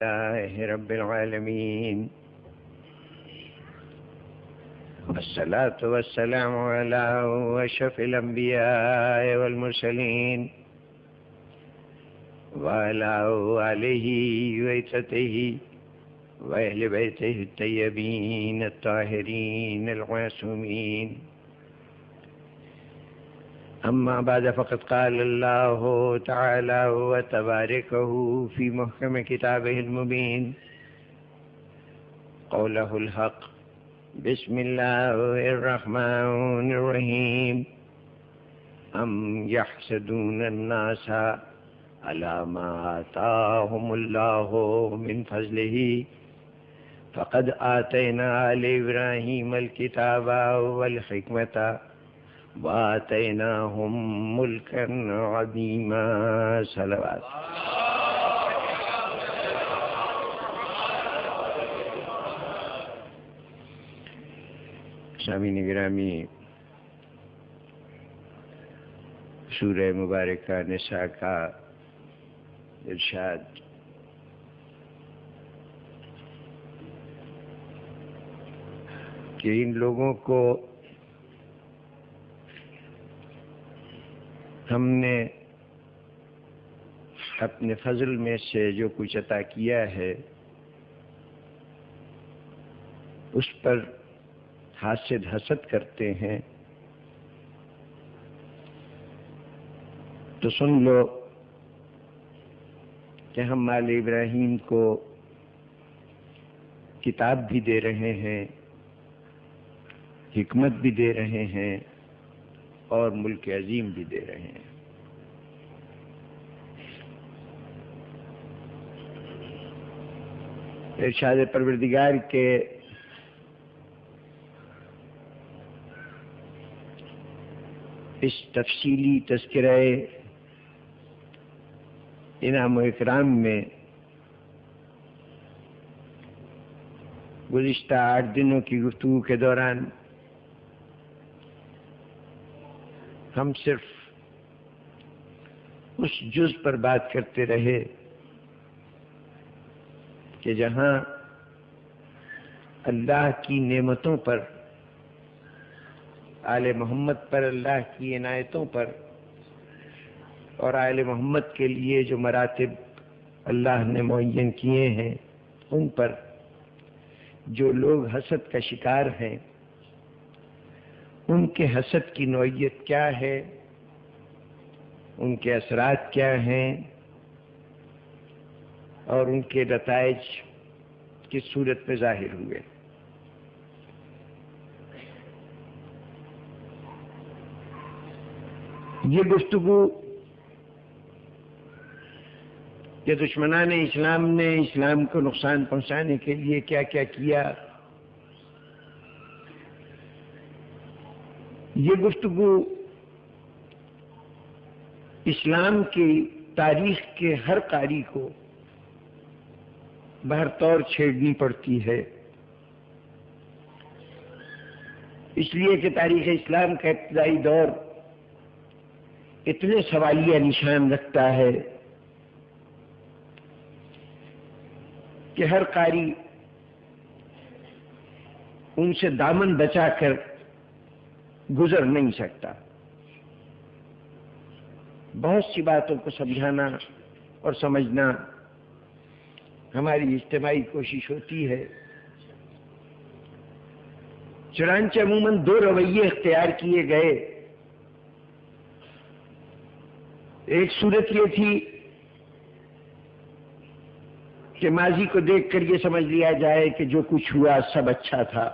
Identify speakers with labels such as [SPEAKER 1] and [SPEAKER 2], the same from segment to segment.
[SPEAKER 1] لله رب العالمين، والصلاة والسلام على أشرف الأنبياء والمرسلين وعلى آله وعترته وأهل بيته الطيبين الطاهرين المعصومين. أما بعد، فقد قال الله تعالى وتباركه في محكم كتابه المبين قوله الحق: بسم الله الرحمن الرحيم. أم يحسدون الناس على ما آتاهم الله من فضله فقد آتينا آل إبراهيم الكتاب والحكمة وآتيناهم ملكا عظيما. صلوات. سامعین گرامی، سورہ مبارکہ نساء کا ارشاد کہ ان لوگوں کو ہم نے اپنے فضل میں سے جو کچھ عطا کیا ہے اس پر حاسد حسد کرتے ہیں، تو سن لو کہ ہم آل ابراہیم کو کتاب بھی دے رہے ہیں، حکمت بھی دے رہے ہیں اور ملک عظیم بھی دے رہے ہیں۔ ارشاد پروردگار کے اس تفصیلی تذکرہ انعام و اکرام میں گزشتہ 8 دنوں کی گفتگو کے دوران ہم صرف اس جز پر بات کرتے رہے کہ جہاں اللہ کی نعمتوں پر، آل محمد پر اللہ کی عنایتوں پر اور آل محمد کے لیے جو مراتب اللہ نے معین کیے ہیں ان پر جو لوگ حسد کا شکار ہیں، ان کے حسد کی نوعیت کیا ہے، ان کے اثرات کیا ہیں اور ان کے نتائج کس صورت میں ظاہر ہوئے۔ یہ گفتگو کہ دشمنان اسلام نے اسلام کو نقصان پہنچانے کے لیے کیا کیا کیا، یہ گفتگو اسلام کی تاریخ کے ہر قاری کو بہر طور چھیڑنی پڑتی ہے، اس لیے کہ تاریخ اسلام کا ابتدائی دور اتنے سوالیہ نشان رکھتا ہے کہ ہر قاری ان سے دامن بچا کر گزر نہیں سکتا۔ بہت سی باتوں کو سمجھانا اور سمجھنا ہماری اجتماعی کوشش ہوتی ہے، چنانچہ عموماً 2 رویے اختیار کیے گئے۔ ایک صورت یہ تھی کہ ماضی کو دیکھ کر یہ سمجھ لیا جائے کہ جو کچھ ہوا سب اچھا تھا،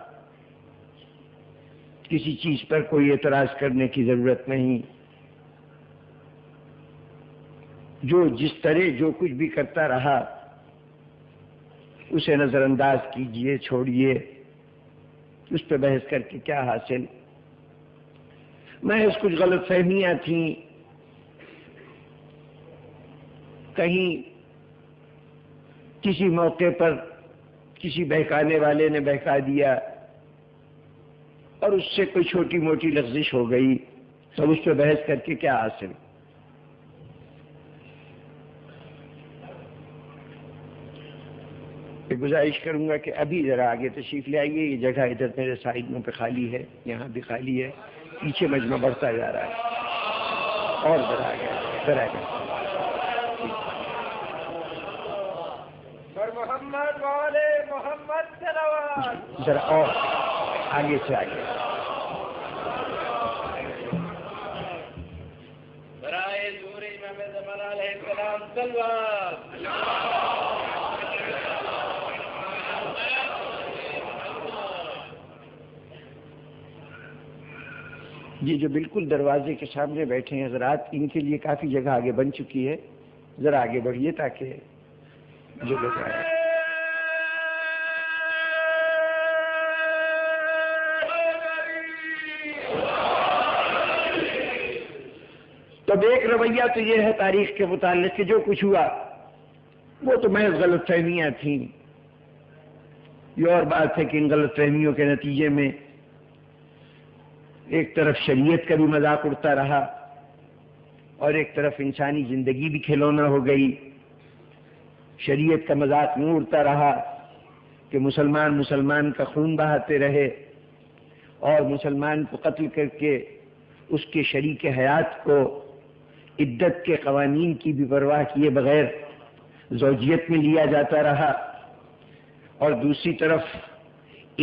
[SPEAKER 1] کسی چیز پر کوئی اعتراض کرنے کی ضرورت نہیں، جو جس طرح جو کچھ بھی کرتا رہا اسے نظر انداز کیجئے، چھوڑیے، اس پہ بحث کر کے کیا حاصل۔ محض کچھ غلط فہمیاں تھیں، کہیں کسی موقع پر کسی بہکانے والے نے بہکا دیا اور اس سے کوئی چھوٹی موٹی لغزش ہو گئی، تو اس پہ بحث کر کے کیا حاصل۔ میں گزارش کروں گا کہ ابھی ذرا آگے تشریف لے آئیے. یہ جگہ ادھر میرے سائڈوں پہ خالی ہے, یہاں بھی خالی ہے, پیچھے مجمع بڑھتا جا رہا ہے. اور ذرا آگے, ذرا آگے.
[SPEAKER 2] محمد والے محمد صلوات.
[SPEAKER 1] ذرا اور آگے سے آگے.
[SPEAKER 2] برائے ظہور امام زمان علیہ السلام صلوات.
[SPEAKER 1] یہ جو بالکل دروازے کے سامنے بیٹھے ہیں حضرات, ان کے لیے کافی جگہ آگے بن چکی ہے. ذرا آگے بڑھیے تاکہ جو لوگ آئے. تب ایک رویہ تو یہ ہے تاریخ کے متعلق کہ جو کچھ ہوا وہ تو محض غلط فہمیاں تھیں. یہ اور بات ہے کہ ان غلط فہمیوں کے نتیجے میں ایک طرف شریعت کا بھی مذاق اڑتا رہا اور ایک طرف انسانی زندگی بھی کھلونا ہو گئی. شریعت کا مذاق یوں اڑتا رہا کہ مسلمان کا خون بہاتے رہے اور مسلمان کو قتل کر کے اس کے شریک حیات کو عدت کے قوانین کی بھی پرواہ کیے بغیر زوجیت میں لیا جاتا رہا. اور دوسری طرف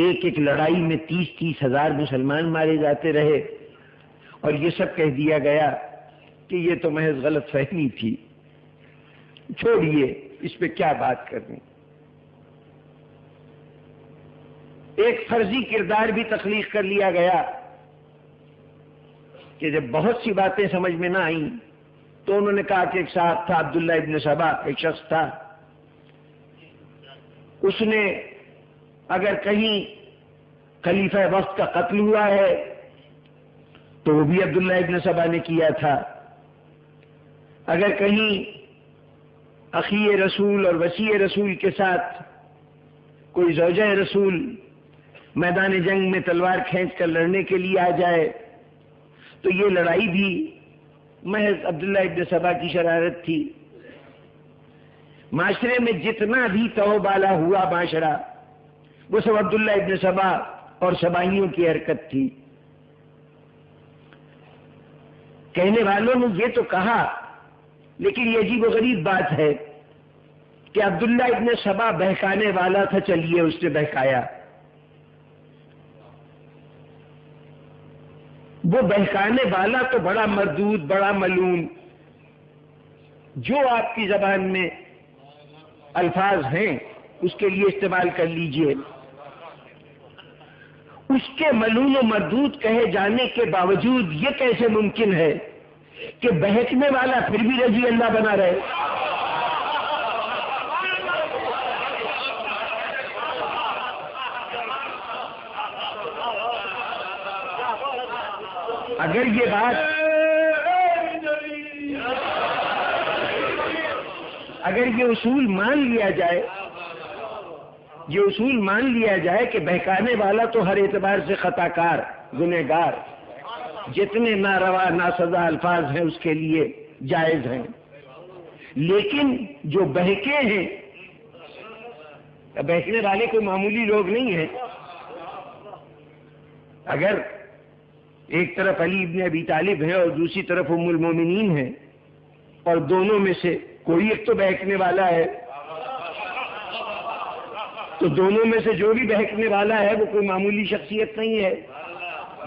[SPEAKER 1] ایک ایک لڑائی میں 30-30 ہزار مسلمان مارے جاتے رہے اور یہ سب کہہ دیا گیا کہ یہ تو محض غلط فہمی تھی, چھوڑیے اس پہ کیا بات کرنی. ایک فرضی کردار بھی تخلیق کر لیا گیا کہ جب بہت سی باتیں سمجھ میں نہ آئیں تو انہوں نے کہا کہ ایک صاحب تھا عبداللہ ابن سبا, ایک شخص تھا, اس نے اگر کہیں خلیفہ وقت کا قتل ہوا ہے تو وہ بھی عبداللہ ابن سبا نے کیا تھا. اگر کہیں اخی رسول اور وسیع رسول کے ساتھ کوئی زوجہ رسول میدان جنگ میں تلوار کھینچ کر لڑنے کے لیے آ جائے تو یہ لڑائی بھی محض عبداللہ ابن سبا کی شرارت تھی. معاشرے میں جتنا بھی تو بالا ہوا معاشرہ وہ سب عبداللہ ابن سبا اور سبائیوں کی حرکت تھی. کہنے والوں نے یہ تو کہا, لیکن یہ عجیب و غریب بات ہے کہ عبداللہ ابن سبا بہکانے والا تھا, چلیے اس نے بہکایا. وہ بہکانے والا تو بڑا مردود, بڑا ملعون, جو آپ کی زبان میں الفاظ ہیں اس کے لیے استعمال کر لیجئے. اس کے ملعون و مردود کہے جانے کے باوجود یہ کیسے ممکن ہے کہ بہکنے والا پھر بھی رضی اللہ بنا رہے؟ اگر یہ بات اگر یہ اصول مان لیا جائے, یہ اصول مان لیا جائے کہ بہکانے والا تو ہر اعتبار سے خطا کار, گنہگار, جتنے ناروا ناسزا الفاظ ہیں اس کے لیے جائز ہیں, لیکن جو بہکے ہیں, بہکنے والے کوئی معمولی لوگ نہیں ہیں. اگر ایک طرف علی ابن ابی طالب ہے اور دوسری طرف ام المومنین ہے اور دونوں میں سے کوئی ایک تو بہکنے والا ہے, تو دونوں میں سے جو بھی بہکنے والا ہے وہ کوئی معمولی شخصیت نہیں ہے.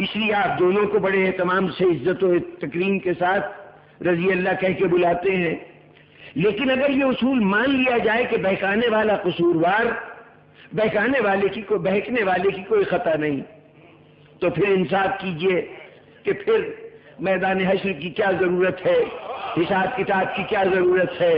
[SPEAKER 1] اس لیے آپ دونوں کو بڑے اہتمام سے عزت و تکریم کے ساتھ رضی اللہ کہہ کے بلاتے ہیں. لیکن اگر یہ اصول مان لیا جائے کہ بہکانے والا قصوروار, بہکانے والے کی کوئی, بہکنے والے کی کوئی خطا نہیں, تو پھر انصاف کیجئے کہ پھر میدان حشر کی کیا ضرورت ہے, حساب کتاب کی کیا ضرورت ہے,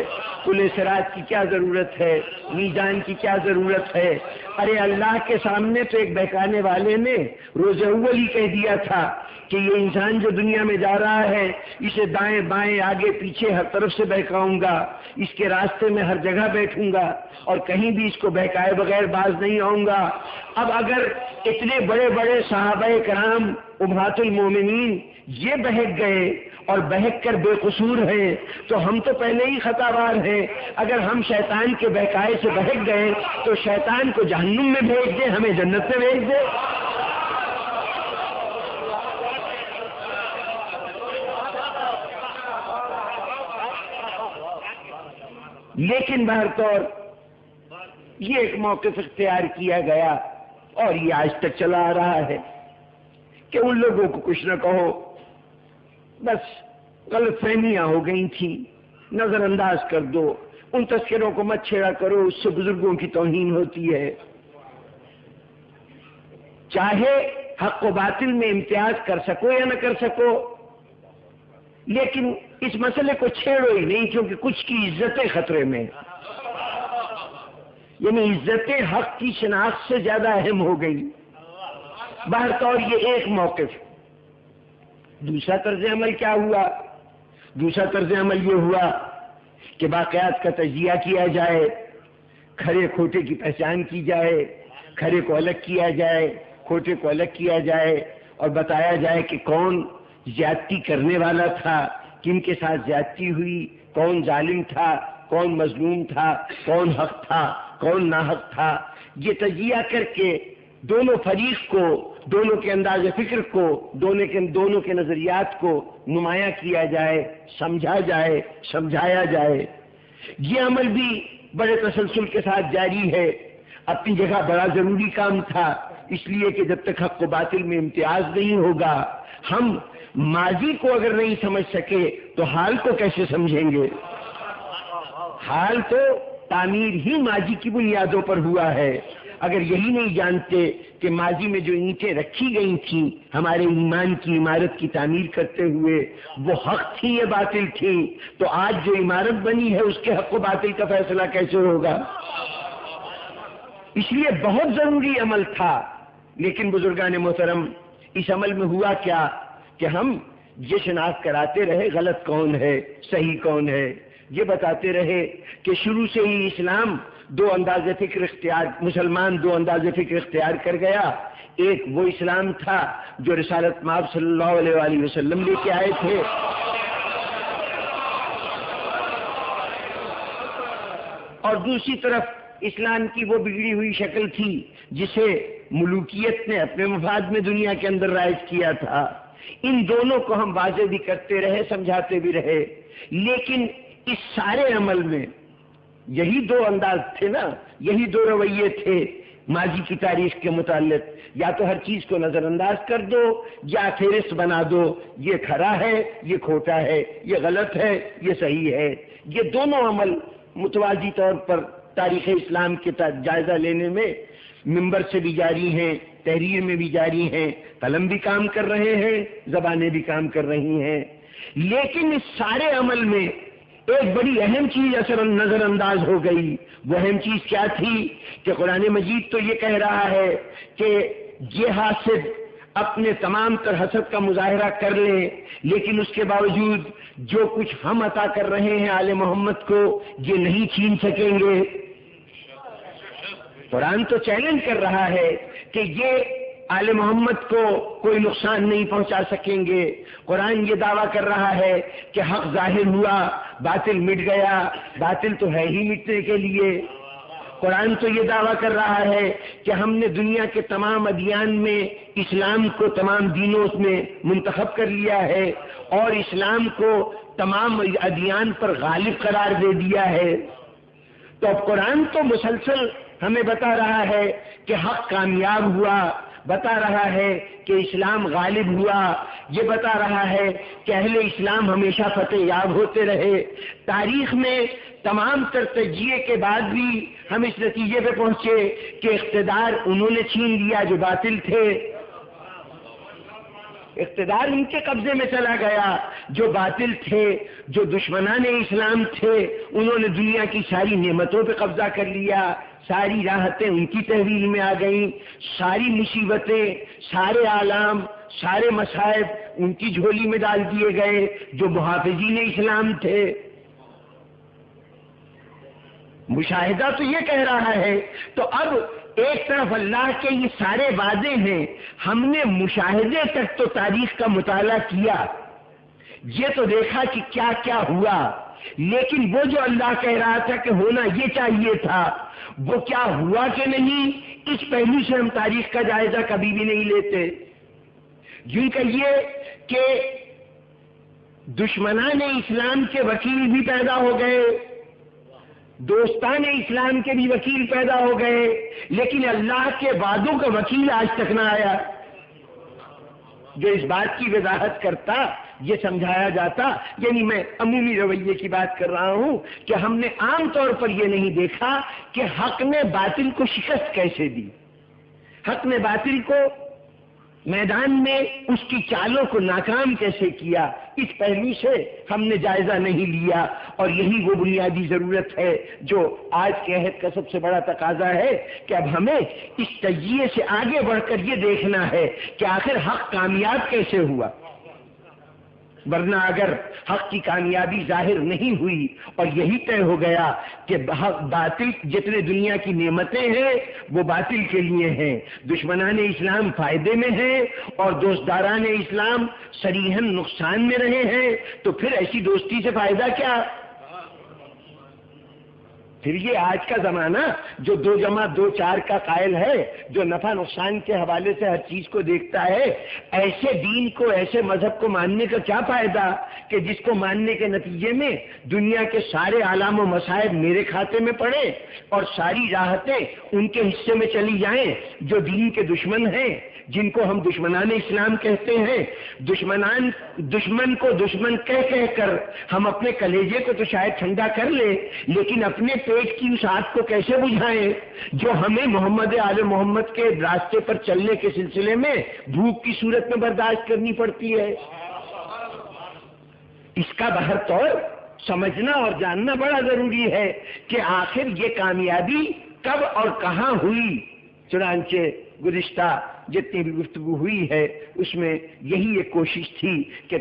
[SPEAKER 1] پل صراط کی کیا ضرورت ہے, میزان کی کیا ضرورت ہے. ارے اللہ کے سامنے تو ایک بہکانے والے نے روز اول ہی کہہ دیا تھا کہ یہ انسان جو دنیا میں جا رہا ہے اسے دائیں بائیں آگے پیچھے ہر طرف سے بہکاؤں گا, اس کے راستے میں ہر جگہ بیٹھوں گا اور کہیں بھی اس کو بہکائے بغیر باز نہیں آؤں گا. اب اگر اتنے بڑے بڑے صحابہ کرام امہات المومنین یہ بہک گئے اور بہک کر بے قصور ہیں تو ہم تو پہلے ہی خطاوار ہیں. اگر ہم شیطان کے بہکائے سے بہک گئے تو شیطان کو جہنم میں بھیج دے، ہمیں جنت میں بھیج دے. لیکن بہرطور یہ ایک موقف اختیار کیا گیا اور یہ آج تک چلا آ رہا ہے کہ ان لوگوں کو کچھ نہ کہو، بس غلط فہمیاں ہو گئی تھیں، نظر انداز کر دو، ان تذکروں کو مت چھیڑا کرو، اس سے بزرگوں کی توہین ہوتی ہے. چاہے حق و باطل میں امتیاز کر سکو یا نہ کر سکو، لیکن اس مسئلے کو چھیڑو ہی نہیں، کیونکہ کچھ کی عزتیں خطرے میں، یعنی عزت حق کی شناخت سے زیادہ اہم ہو گئی. بہرطور یہ ایک موقف. دوسرا طرز عمل کیا ہوا؟ دوسرا طرز عمل یہ ہوا کہ واقعات کا تجزیہ کیا جائے، کھرے کھوٹے کی پہچان کی جائے، کھرے کو الگ کیا جائے، کھوٹے کو الگ کیا جائے، اور بتایا جائے کہ کون زیادتی کرنے والا تھا، کن کے ساتھ زیادتی ہوئی، کون ظالم تھا، کون مظلوم تھا، کون حق تھا، کون ناحق تھا. یہ تجزیہ کر کے دونوں فریق کو، دونوں کے انداز فکر کو، دونوں کے نظریات کو نمایاں کیا جائے، سمجھا جائے، سمجھایا جائے. یہ عمل بھی بڑے تسلسل کے ساتھ جاری ہے. اپنی جگہ بڑا ضروری کام تھا، اس لیے کہ جب تک حق و باطل میں امتیاز نہیں ہوگا، ہم ماضی کو اگر نہیں سمجھ سکے تو حال کو کیسے سمجھیں گے؟ حال تو تعمیر ہی ماضی کی بنیادوں پر ہوا ہے. اگر یہی نہیں جانتے کہ ماضی میں جو اینٹیں رکھی گئی تھیں ہمارے ایمان کی عمارت کی تعمیر کرتے ہوئے، وہ حق تھی یا باطل تھی، تو آج جو عمارت بنی ہے اس کے حق و باطل کا فیصلہ کیسے ہوگا؟ اس لیے بہت ضروری عمل تھا. لیکن بزرگان محترم، اس عمل میں ہوا کیا کہ ہم یہ شناخت کراتے رہے غلط کون ہے، صحیح کون ہے. یہ بتاتے رہے کہ شروع سے ہی اسلام مسلمان دو انداز فکر اختیار کر گیا. ایک وہ اسلام تھا جو رسالت مآب صلی اللہ علیہ وآلہ وسلم لے کے آئے تھے، اور دوسری طرف اسلام کی وہ بگڑی ہوئی شکل تھی جسے ملوکیت نے اپنے مفاد میں دنیا کے اندر رائج کیا تھا. ان دونوں کو ہم واضح بھی کرتے رہے، سمجھاتے بھی رہے. لیکن اس سارے عمل میں یہی دو انداز تھے نا، یہی دو رویے تھے ماضی کی تاریخ کے متعلق. یا تو ہر چیز کو نظر انداز کر دو یا فہرست بنا دو، یہ کھرا ہے، یہ کھوٹا ہے، یہ غلط ہے، یہ صحیح ہے. یہ دونوں عمل متوازی طور پر تاریخ اسلام کے جائزہ لینے میں منبر سے بھی جاری ہیں، تحریر میں بھی جاری ہیں، قلم بھی کام کر رہے ہیں، زبانیں بھی کام کر رہی ہیں. لیکن اس سارے عمل میں ایک بڑی اہم چیز نظر انداز ہو گئی. وہ اہم چیز کیا تھی کہ قرآن مجید تو یہ کہہ رہا ہے کہ یہ حاسد اپنے تمام تر حسد کا مظاہرہ کر لیں، لیکن اس کے باوجود جو کچھ ہم عطا کر رہے ہیں آل محمد کو یہ نہیں چھین سکیں گے. قرآن تو چیلنج کر رہا ہے کہ یہ آل محمد کو کوئی نقصان نہیں پہنچا سکیں گے. قرآن یہ دعویٰ کر رہا ہے کہ حق ظاہر ہوا، باطل مٹ گیا. باطل تو ہے ہی مٹنے کے لیے. قرآن تو یہ دعویٰ کر رہا ہے کہ ہم نے دنیا کے تمام ادیان میں اسلام کو تمام دینوں میں منتخب کر لیا ہے اور اسلام کو تمام ادیان پر غالب قرار دے دیا ہے. تو اب قرآن تو مسلسل ہمیں بتا رہا ہے کہ حق کامیاب ہوا، بتا رہا ہے کہ اسلام غالب ہوا، یہ بتا رہا ہے کہ اہل اسلام ہمیشہ فتح یاب ہوتے رہے. تاریخ میں تمام تر تجزیے کے بعد بھی ہم اس نتیجے پہ پہنچے کہ اقتدار انہوں نے چھین لیا جو باطل تھے. اقتدار ان کے قبضے میں چلا گیا جو باطل تھے، جو دشمنان اسلام تھے. انہوں نے دنیا کی ساری نعمتوں پہ قبضہ کر لیا، ساری راحتیں ان کی تحویل میں آ گئیں، ساری مصیبتیں، سارے آلام، سارے مصائب ان کی جھولی میں ڈال دیے گئے جو محافظین اسلام تھے. مشاہدہ تو یہ کہہ رہا ہے. تو اب ایک طرف اللہ کے یہ سارے وعدے ہیں، ہم نے مشاہدے تک تو تاریخ کا مطالعہ کیا، یہ تو دیکھا کہ کیا کیا ہوا، لیکن وہ جو اللہ کہہ رہا تھا کہ ہونا یہ چاہیے تھا وہ کیا ہوا کہ نہیں، اس پہلو سے ہم تاریخ کا جائزہ کبھی بھی نہیں لیتے. یوں کہیے کہ دشمنان اسلام کے وکیل بھی پیدا ہو گئے، دوستان اسلام کے بھی وکیل پیدا ہو گئے، لیکن اللہ کے وعدوں کا وکیل آج تک نہ آیا جو اس بات کی وضاحت کرتا، یہ سمجھایا جاتا. یعنی میں عمومی رویے کی بات کر رہا ہوں کہ ہم نے عام طور پر یہ نہیں دیکھا کہ حق نے باطل کو شکست کیسے دی، حق نے باطل کو میدان میں اس کی چالوں کو ناکام کیسے کیا. اس پہلو سے ہم نے جائزہ نہیں لیا، اور یہی وہ بنیادی ضرورت ہے جو آج کے عہد کا سب سے بڑا تقاضا ہے کہ اب ہمیں اس تجزیے سے آگے بڑھ کر یہ دیکھنا ہے کہ آخر حق کامیاب کیسے ہوا. ورنہ اگر حق کی کامیابی ظاہر نہیں ہوئی اور یہی طے ہو گیا کہ باطل جتنے دنیا کی نعمتیں ہیں وہ باطل کے لیے ہیں، دشمنان اسلام فائدے میں ہیں اور دوستداران اسلام صریحاً نقصان میں رہے ہیں، تو پھر ایسی دوستی سے فائدہ کیا؟ پھر یہ آج کا زمانہ جو 2+2=4 کا قائل ہے، جو نفع نقصان کے حوالے سے ہر چیز کو دیکھتا ہے، ایسے دین کو، ایسے مذہب کو ماننے کا کیا فائدہ کہ جس کو ماننے کے نتیجے میں دنیا کے سارے آلام و مصائب میرے کھاتے میں پڑے اور ساری راحتیں ان کے حصے میں چلی جائیں جو دین کے دشمن ہیں، جن کو ہم دشمنان اسلام کہتے ہیں. دشمن کو دشمن کہہ کر ہم اپنے کلیجے کو تو شاید ٹھنڈا کر لیں، لیکن اپنے پیٹ کی اس آگ کو کیسے بجھائیں جو ہمیں محمد آل محمد کے راستے پر چلنے کے سلسلے میں بھوک کی صورت میں برداشت کرنی پڑتی ہے. اس کا بہر طور سمجھنا اور جاننا بڑا ضروری ہے کہ آخر یہ کامیابی کب اور کہاں ہوئی. چنانچہ گزشتہ جتنی بھی گفتگو ہوئی ہے اس میں یہی ایک کوشش تھی کہ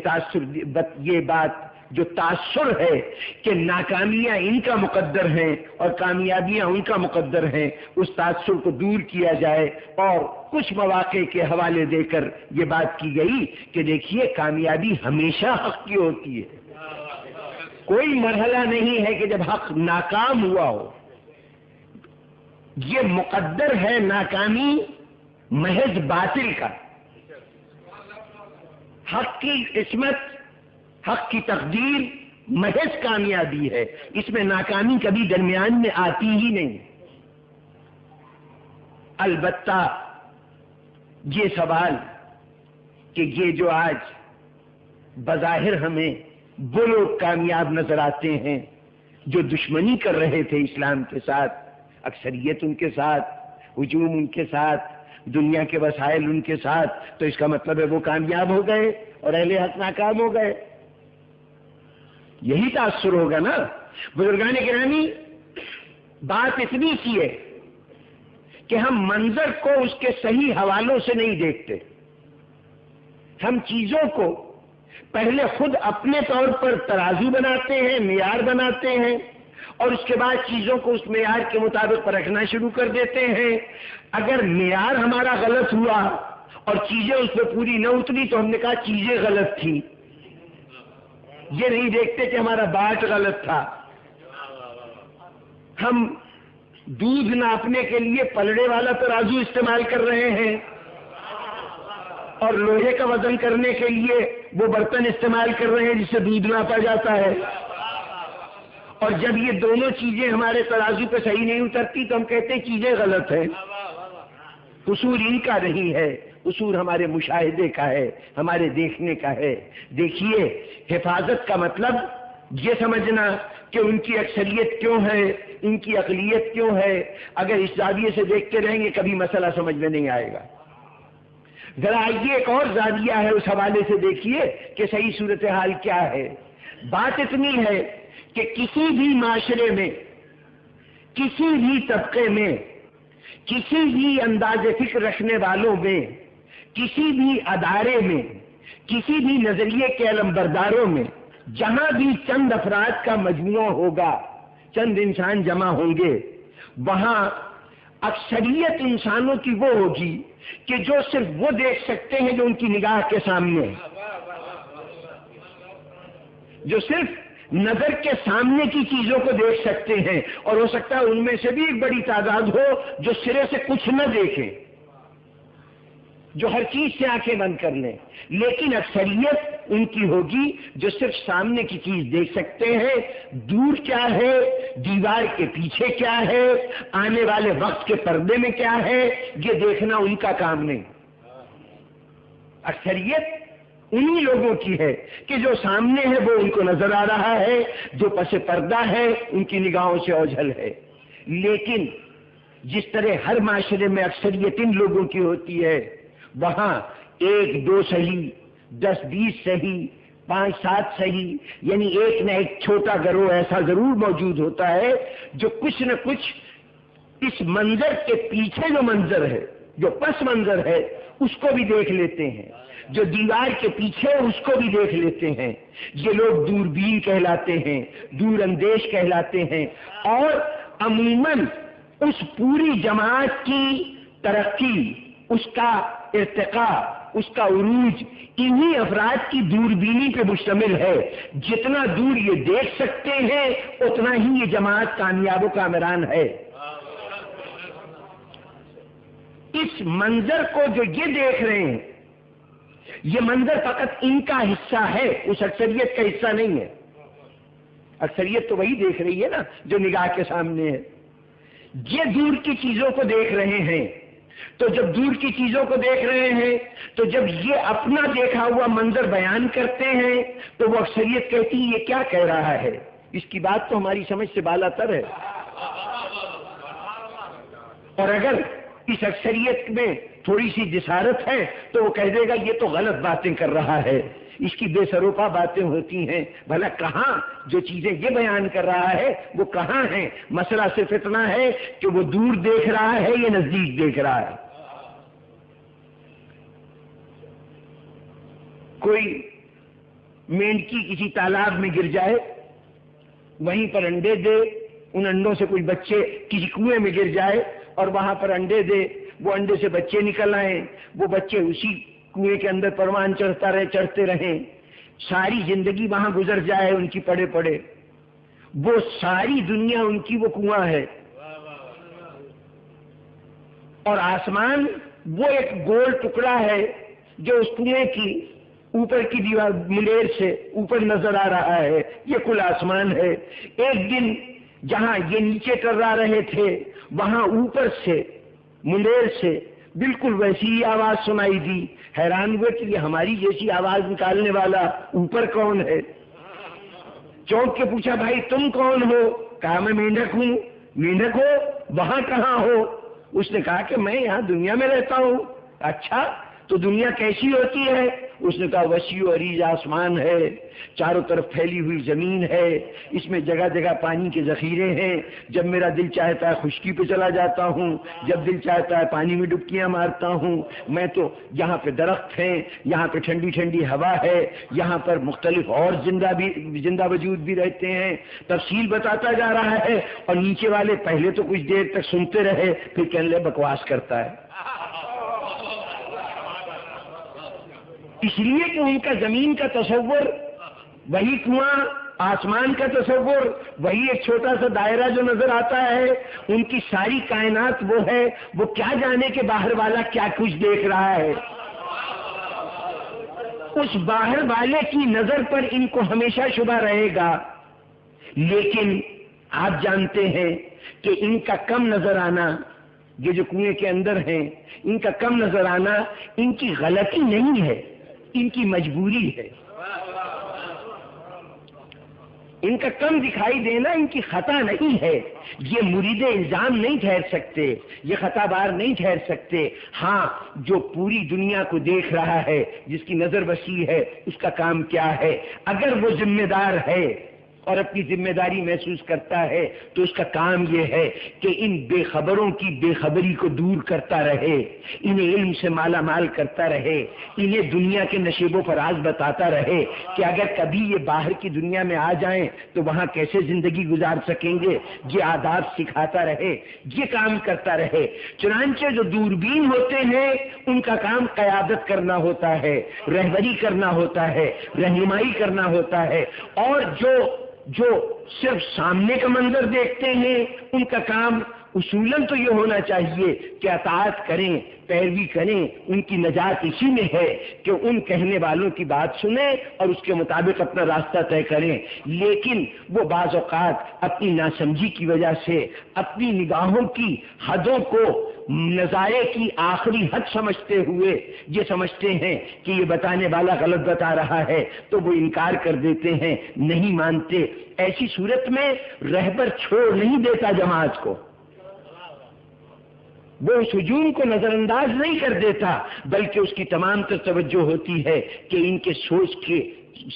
[SPEAKER 1] یہ بات جو تاثر ہے کہ ناکامیاں ان کا مقدر ہیں اور کامیابیاں ان کا مقدر ہیں، اس تاثر کو دور کیا جائے اور کچھ مواقع کے حوالے دے کر یہ بات کی گئی کہ دیکھیے کامیابی ہمیشہ حق کی ہوتی ہے. کوئی مرحلہ نہیں ہے کہ جب حق ناکام ہوا ہو. یہ مقدر ہے ناکامی محض باطل کا. حق کی قسمت، حق کی تقدیر محض کامیابی ہے، اس میں ناکامی کبھی درمیان میں آتی ہی نہیں. البتہ یہ سوال کہ یہ جو آج بظاہر ہمیں وہ لوگ کامیاب نظر آتے ہیں جو دشمنی کر رہے تھے اسلام کے ساتھ، اکثریت ان کے ساتھ، ہجوم ان کے ساتھ، دنیا کے وسائل ان کے ساتھ، تو اس کا مطلب ہے وہ کامیاب ہو گئے اور اہل حق ناکام ہو گئے. یہی تاثر ہوگا نا. بزرگان گرامی، بات اتنی سی ہے کہ ہم منظر کو اس کے صحیح حوالوں سے نہیں دیکھتے. ہم چیزوں کو پہلے خود اپنے طور پر ترازو بناتے ہیں، معیار بناتے ہیں، اور اس کے بعد چیزوں کو اس معیار کے مطابق پرکھنا شروع کر دیتے ہیں. اگر معیار ہمارا غلط ہوا اور چیزیں اس پہ پوری نہ اتری تو ہم نے کہا چیزیں غلط تھی. یہ نہیں دیکھتے کہ ہمارا باٹ غلط تھا. ہم دودھ ناپنے کے لیے پلڑے والا ترازو استعمال کر رہے ہیں اور لوہے کا وزن کرنے کے لیے وہ برتن استعمال کر رہے ہیں جس سے دودھ ناپا جاتا ہے. اور جب یہ دونوں چیزیں ہمارے ترازو پہ صحیح نہیں اترتی تو ہم کہتے ہیں چیزیں غلط ہیں. قصور ان کا نہیں ہے، قصور ہمارے مشاہدے کا ہے، ہمارے دیکھنے کا ہے. دیکھیے، حفاظت کا مطلب یہ سمجھنا کہ ان کی اکثریت کیوں ہے، ان کی اقلیت کیوں ہے. اگر اس زاویے سے دیکھتے رہیں گے کبھی مسئلہ سمجھ میں نہیں آئے گا. ذرا آئیے ایک اور زاویہ ہے، اس حوالے سے دیکھیے کہ صحیح صورتحال کیا ہے. بات اتنی ہے کہ کسی بھی معاشرے میں، کسی بھی طبقے میں، کسی بھی انداز فکر رکھنے والوں میں، کسی بھی ادارے میں، کسی بھی نظریے کے علم برداروں میں، جہاں بھی چند افراد کا مجموعہ ہوگا، چند انسان جمع ہوں گے، وہاں اکثریت انسانوں کی وہ ہوگی کہ جو صرف وہ دیکھ سکتے ہیں جو ان کی نگاہ کے سامنے ہے، جو صرف نظر کے سامنے کی چیزوں کو دیکھ سکتے ہیں، اور ہو سکتا ہے ان میں سے بھی ایک بڑی تعداد ہو جو سرے سے کچھ نہ دیکھیں، جو ہر چیز سے آنکھیں بند کر لیں، لیکن اکثریت ان کی ہوگی جو صرف سامنے کی چیز دیکھ سکتے ہیں، دور کیا ہے، دیوار کے پیچھے کیا ہے، آنے والے وقت کے پردے میں کیا ہے، یہ دیکھنا ان کا کام نہیں۔ اکثریت انہی لوگوں کی ہے کہ جو سامنے ہے وہ ان کو نظر آ رہا ہے، جو پس پردہ ہے ان کی نگاہوں سے اوجھل ہے۔ لیکن جس طرح ہر معاشرے میں اکثریت ان لوگوں کی ہوتی ہے، وہاں 1 2 صحیح، 10 20 صحیح، 5 7 صحیح، یعنی ایک نہ ایک چھوٹا گروہ ایسا ضرور موجود ہوتا ہے جو کچھ نہ کچھ اس منظر کے پیچھے جو منظر ہے، جو پس منظر ہے، اس کو بھی دیکھ لیتے ہیں، جو دیوار کے پیچھے اس کو بھی دیکھ لیتے ہیں۔ یہ لوگ دوربین کہلاتے ہیں، دور اندیش کہلاتے ہیں، اور عموماً اس پوری جماعت کی ترقی، اس کا ارتقاء، اس کا عروج انہی افراد کی دوربینی پہ مشتمل ہے۔ جتنا دور یہ دیکھ سکتے ہیں اتنا ہی یہ جماعت کامیاب و کامران ہے۔ اس منظر کو جو یہ دیکھ رہے ہیں، یہ منظر فقط ان کا حصہ ہے، اس اکثریت کا حصہ نہیں ہے۔ اکثریت تو وہی دیکھ رہی ہے نا جو نگاہ کے سامنے ہے۔ یہ دور کی چیزوں کو دیکھ رہے ہیں، تو جب دور کی چیزوں کو دیکھ رہے ہیں تو جب یہ اپنا دیکھا ہوا منظر بیان کرتے ہیں تو وہ اکثریت کہتی ہے یہ کیا کہہ رہا ہے، اس کی بات تو ہماری سمجھ سے بالاتر ہے۔ اور اگر اس اکثریت میں تھوڑی سی جسارت ہے تو وہ کہہ دے گا یہ تو غلط باتیں کر رہا ہے، اس کی بے سروپا باتیں ہوتی ہیں، بھلا کہاں جو چیزیں یہ بیان کر رہا ہے وہ کہاں ہیں؟ مسئلہ صرف اتنا ہے کہ وہ دور دیکھ رہا ہے یا نزدیک دیکھ رہا ہے۔ کوئی مینڈکی کسی تالاب میں گر جائے، وہیں پر انڈے دے، ان انڈوں سے کوئی بچے کسی کنویں میں گر جائے اور وہاں پر انڈے دے، وہ انڈے سے بچے نکل آئیں، وہ بچے اسی کنویں کے اندر پروان چڑھتے رہیں، ساری زندگی وہاں گزر جائے ان کی پڑے پڑے، وہ ساری دنیا ان کی وہ کنواں ہے، اور آسمان وہ ایک گول ٹکڑا ہے جو اس کنویں کی اوپر کی دیوار ملیر سے اوپر نظر آ رہا ہے، یہ کل آسمان ہے۔ ایک دن جہاں یہ نیچے ٹرا رہے تھے وہاں اوپر سے ملیر سے بالکل ویسی ہی آواز سنائی دی، حیران ہوئے کہ یہ ہماری جیسی آواز نکالنے والا اوپر کون ہے؟ چونک کے پوچھا بھائی تم کون ہو؟ کہا میں مینڈک ہوں۔ مینڈک ہو؟ وہاں کہاں ہو؟ اس نے کہا کہ میں یہاں دنیا میں رہتا ہوں۔ اچھا تو دنیا کیسی ہوتی ہے؟ اس نے کہا وسیع و عریض آسمان ہے، چاروں طرف پھیلی ہوئی زمین ہے، اس میں جگہ جگہ پانی کے ذخیرے ہیں، جب میرا دل چاہتا ہے خشکی پہ چلا جاتا ہوں، جب دل چاہتا ہے پانی میں ڈبکیاں مارتا ہوں، میں تو یہاں پہ درخت ہیں، یہاں پہ ٹھنڈی ٹھنڈی ہوا ہے، یہاں پر مختلف اور زندہ وجود بھی رہتے ہیں۔ تفصیل بتاتا جا رہا ہے اور نیچے والے پہلے تو کچھ دیر تک سنتے رہے، پھر کہنے لگے بکواس کرتا ہے، اس لیے کہ ان کا زمین کا تصور وہی کنواں، آسمان کا تصور وہی ایک چھوٹا سا دائرہ جو نظر آتا ہے، ان کی ساری کائنات وہ ہے، وہ کیا جانے کہ باہر والا کیا کچھ دیکھ رہا ہے۔ اس باہر والے کی نظر پر ان کو ہمیشہ شبہ رہے گا، لیکن آپ جانتے ہیں کہ ان کا کم نظر آنا، یہ جو کنویں کے اندر ہیں ان کا کم نظر آنا ان کی غلطی نہیں ہے، ان کی مجبوری ہے۔ ان کا کم دکھائی دینا ان کی خطا نہیں ہے، یہ مرید الزام نہیں ٹھہر سکتے، یہ خطا بار نہیں ٹھہر سکتے۔ ہاں جو پوری دنیا کو دیکھ رہا ہے، جس کی نظر وسیع ہے، اس کا کام کیا ہے؟ اگر وہ ذمہ دار ہے اور اپنی ذمہ داری محسوس کرتا ہے تو اس کا کام یہ ہے کہ ان بے خبروں کی بے خبری کو دور کرتا رہے، انہیں علم سے مالا مال کرتا رہے، انہیں دنیا کے نشیب و فراز بتاتا رہے کہ اگر کبھی یہ باہر کی دنیا میں آ جائیں تو وہاں کیسے زندگی گزار سکیں گے، یہ آداب سکھاتا رہے، یہ کام کرتا رہے۔ چنانچہ جو دوربین ہوتے ہیں ان کا کام قیادت کرنا ہوتا ہے، رہبری کرنا ہوتا ہے، رہنمائی کرنا ہوتا ہے، اور جو صرف سامنے کا منظر دیکھتے ہیں ان کا کام اصولاً تو یہ ہونا چاہیے کہ اطاعت کریں، پیروی کریں، ان کی نجات اسی میں ہے کہ ان کہنے والوں کی بات سنیں اور اس کے مطابق اپنا راستہ طے کریں، لیکن وہ بعض اوقات اپنی ناسمجھی کی وجہ سے اپنی نگاہوں کی حدوں کو نظارے کی آخری حد سمجھتے ہوئے یہ سمجھتے ہیں کہ یہ بتانے والا غلط بتا رہا ہے تو وہ انکار کر دیتے ہیں، نہیں مانتے۔ ایسی صورت میں رہبر چھوڑ نہیں دیتا جماعت کو، وہ اس ہجوم کو نظر انداز نہیں کر دیتا، بلکہ اس کی تمام تر توجہ ہوتی ہے کہ ان کے سوچ کے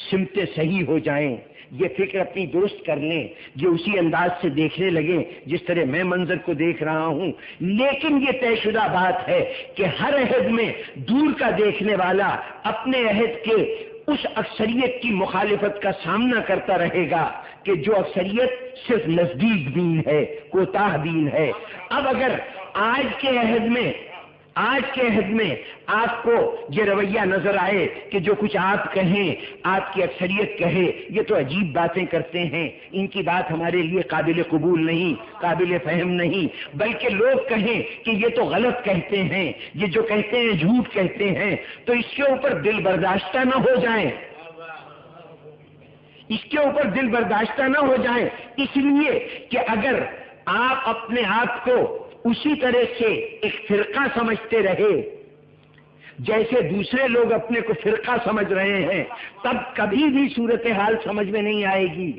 [SPEAKER 1] سمتیں صحیح ہو جائیں، یہ فکر اپنی درست کر لیں، یہ اسی انداز سے دیکھنے لگیں جس طرح میں منظر کو دیکھ رہا ہوں۔ لیکن یہ طے شدہ بات ہے کہ ہر عہد میں دور کا دیکھنے والا اپنے عہد کے اس اکثریت کی مخالفت کا سامنا کرتا رہے گا کہ جو اکثریت صرف نزدیک بین ہے، کوتاہ بین ہے۔ اب اگر آج کے عہد میں آپ کو یہ رویہ نظر آئے کہ جو کچھ آپ کہیں، آپ کی اکثریت کہے یہ تو عجیب باتیں کرتے ہیں، ان کی بات ہمارے لیے قابل قبول نہیں، قابل فہم نہیں، بلکہ لوگ کہیں کہ یہ تو غلط کہتے ہیں، یہ جو کہتے ہیں جھوٹ کہتے ہیں، تو اس کے اوپر دل برداشتہ نہ ہو جائیں، اس کے اوپر دل برداشتہ نہ ہو جائیں، اس لیے کہ اگر آپ اپنے آپ کو اسی طرح سے ایک فرقہ سمجھتے رہے جیسے دوسرے لوگ اپنے کو فرقہ سمجھ رہے ہیں، تب کبھی بھی صورتحال سمجھ میں نہیں آئے گی۔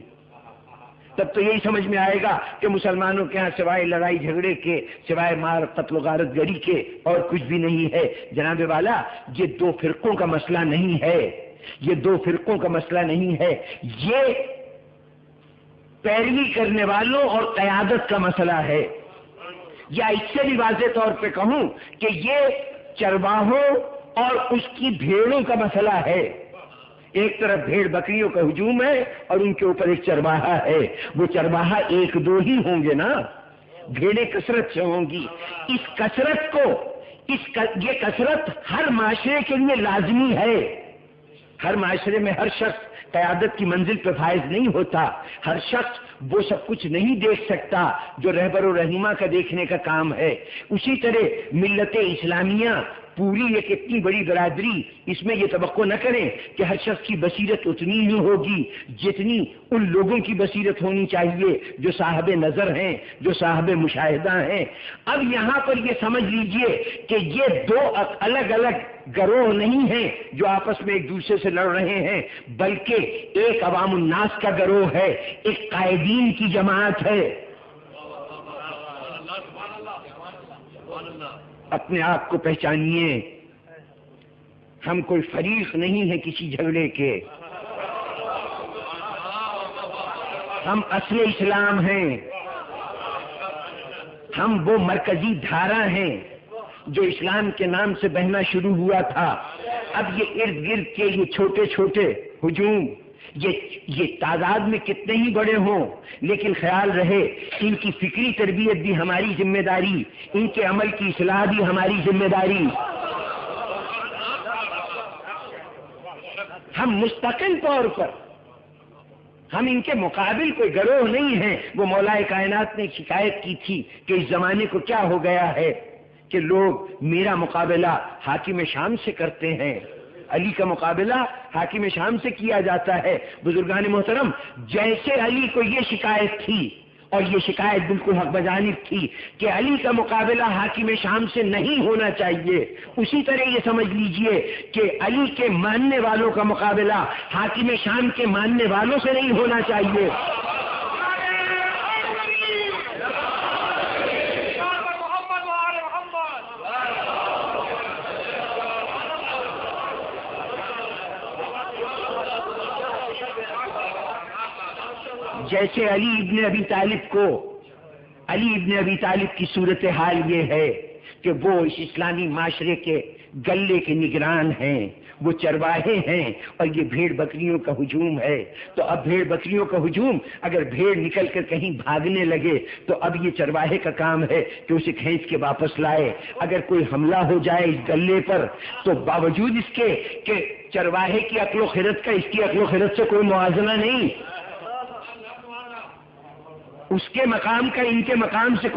[SPEAKER 1] تب تو یہی سمجھ میں آئے گا کہ مسلمانوں کے ہاں سوائے لڑائی جھگڑے کے، سوائے مار قتل و غارت گری کے اور کچھ بھی نہیں ہے۔ جناب والا، یہ دو فرقوں کا مسئلہ نہیں ہے، یہ دو فرقوں کا مسئلہ نہیں ہے، یہ پیروی کرنے والوں اور قیادت کا مسئلہ ہے، یا اس سے بھی واضح طور پہ کہوں کہ یہ چرواہوں اور اس کی بھیڑوں کا مسئلہ ہے۔ ایک طرف بھیڑ بکریوں کا ہجوم ہے اور ان کے اوپر ایک چرواہا ہے، وہ چرواہا ایک دو ہی ہوں گے نا، بھیڑیں کثرت سے ہوں گی۔ اس کثرت کو یہ کثرت ہر معاشرے کے لیے لازمی ہے۔ ہر معاشرے میں ہر شخص قیادت کی منزل پہ فائز نہیں ہوتا، ہر شخص وہ سب کچھ نہیں دیکھ سکتا جو رہبر و رہنما کا دیکھنے کا کام ہے۔ اسی طرح ملت اسلامیہ پوری ایک اتنی بڑی برادری، اس میں یہ توقع نہ کریں کہ ہر شخص کی بصیرت اتنی ہی ہوگی جتنی ان لوگوں کی بصیرت ہونی چاہیے جو صاحب نظر ہیں، جو صاحب مشاہدہ ہیں۔ اب یہاں پر یہ سمجھ لیجئے کہ یہ دو الگ الگ گروہ نہیں ہیں جو آپس میں ایک دوسرے سے لڑ رہے ہیں، بلکہ ایک عوام الناس کا گروہ ہے، ایک قائدین کی جماعت ہے۔ اپنے آپ کو پہچانیے، ہم کوئی فریق نہیں ہے کسی جھگڑے کے، ہم اصل اسلام ہیں، ہم وہ مرکزی دھارا ہیں جو اسلام کے نام سے بہنا شروع ہوا تھا۔ اب یہ ارد گرد کے یہ چھوٹے چھوٹے ہجوم، یہ تعداد میں کتنے ہی بڑے ہوں، لیکن خیال رہے ان کی فکری تربیت بھی ہماری ذمہ داری، ان کے عمل کی اصلاح بھی ہماری ذمہ داری۔ ہم مستقل طور پر ہم ان کے مقابل کوئی گروہ نہیں ہیں۔ وہ مولا کائنات نے شکایت کی تھی کہ اس زمانے کو کیا ہو گیا ہے کہ لوگ میرا مقابلہ حاکم شام سے کرتے ہیں، علی کا مقابلہ حاکم شام سے کیا جاتا ہے۔ بزرگان محترم، جیسے علی کو یہ شکایت تھی، اور یہ شکایت بالکل حق بجانب تھی کہ علی کا مقابلہ حاکم شام سے نہیں ہونا چاہیے، اسی طرح یہ سمجھ لیجئے کہ علی کے ماننے والوں کا مقابلہ حاکم شام کے ماننے والوں سے نہیں ہونا چاہیے۔ جیسے علی ابن ابی طالب کی صورتحال یہ ہے کہ وہ اس اسلامی معاشرے کے گلے کے نگران ہیں، وہ چرواہے ہیں، اور یہ بھیڑ بکریوں کا ہجوم ہے۔ تو اب بھیڑ بکریوں کا ہجوم، اگر بھیڑ نکل کر کہیں بھاگنے لگے تو اب یہ چرواہے کا کام ہے کہ اسے کھینچ کے واپس لائے۔ اگر کوئی حملہ ہو جائے اس گلے پر تو باوجود اس کے کہ چرواہے کی عقل و خرد کا اس کی عقل و خرد سے کوئی موازنہ نہیں، اس کے مقام کا ان کے مقام سے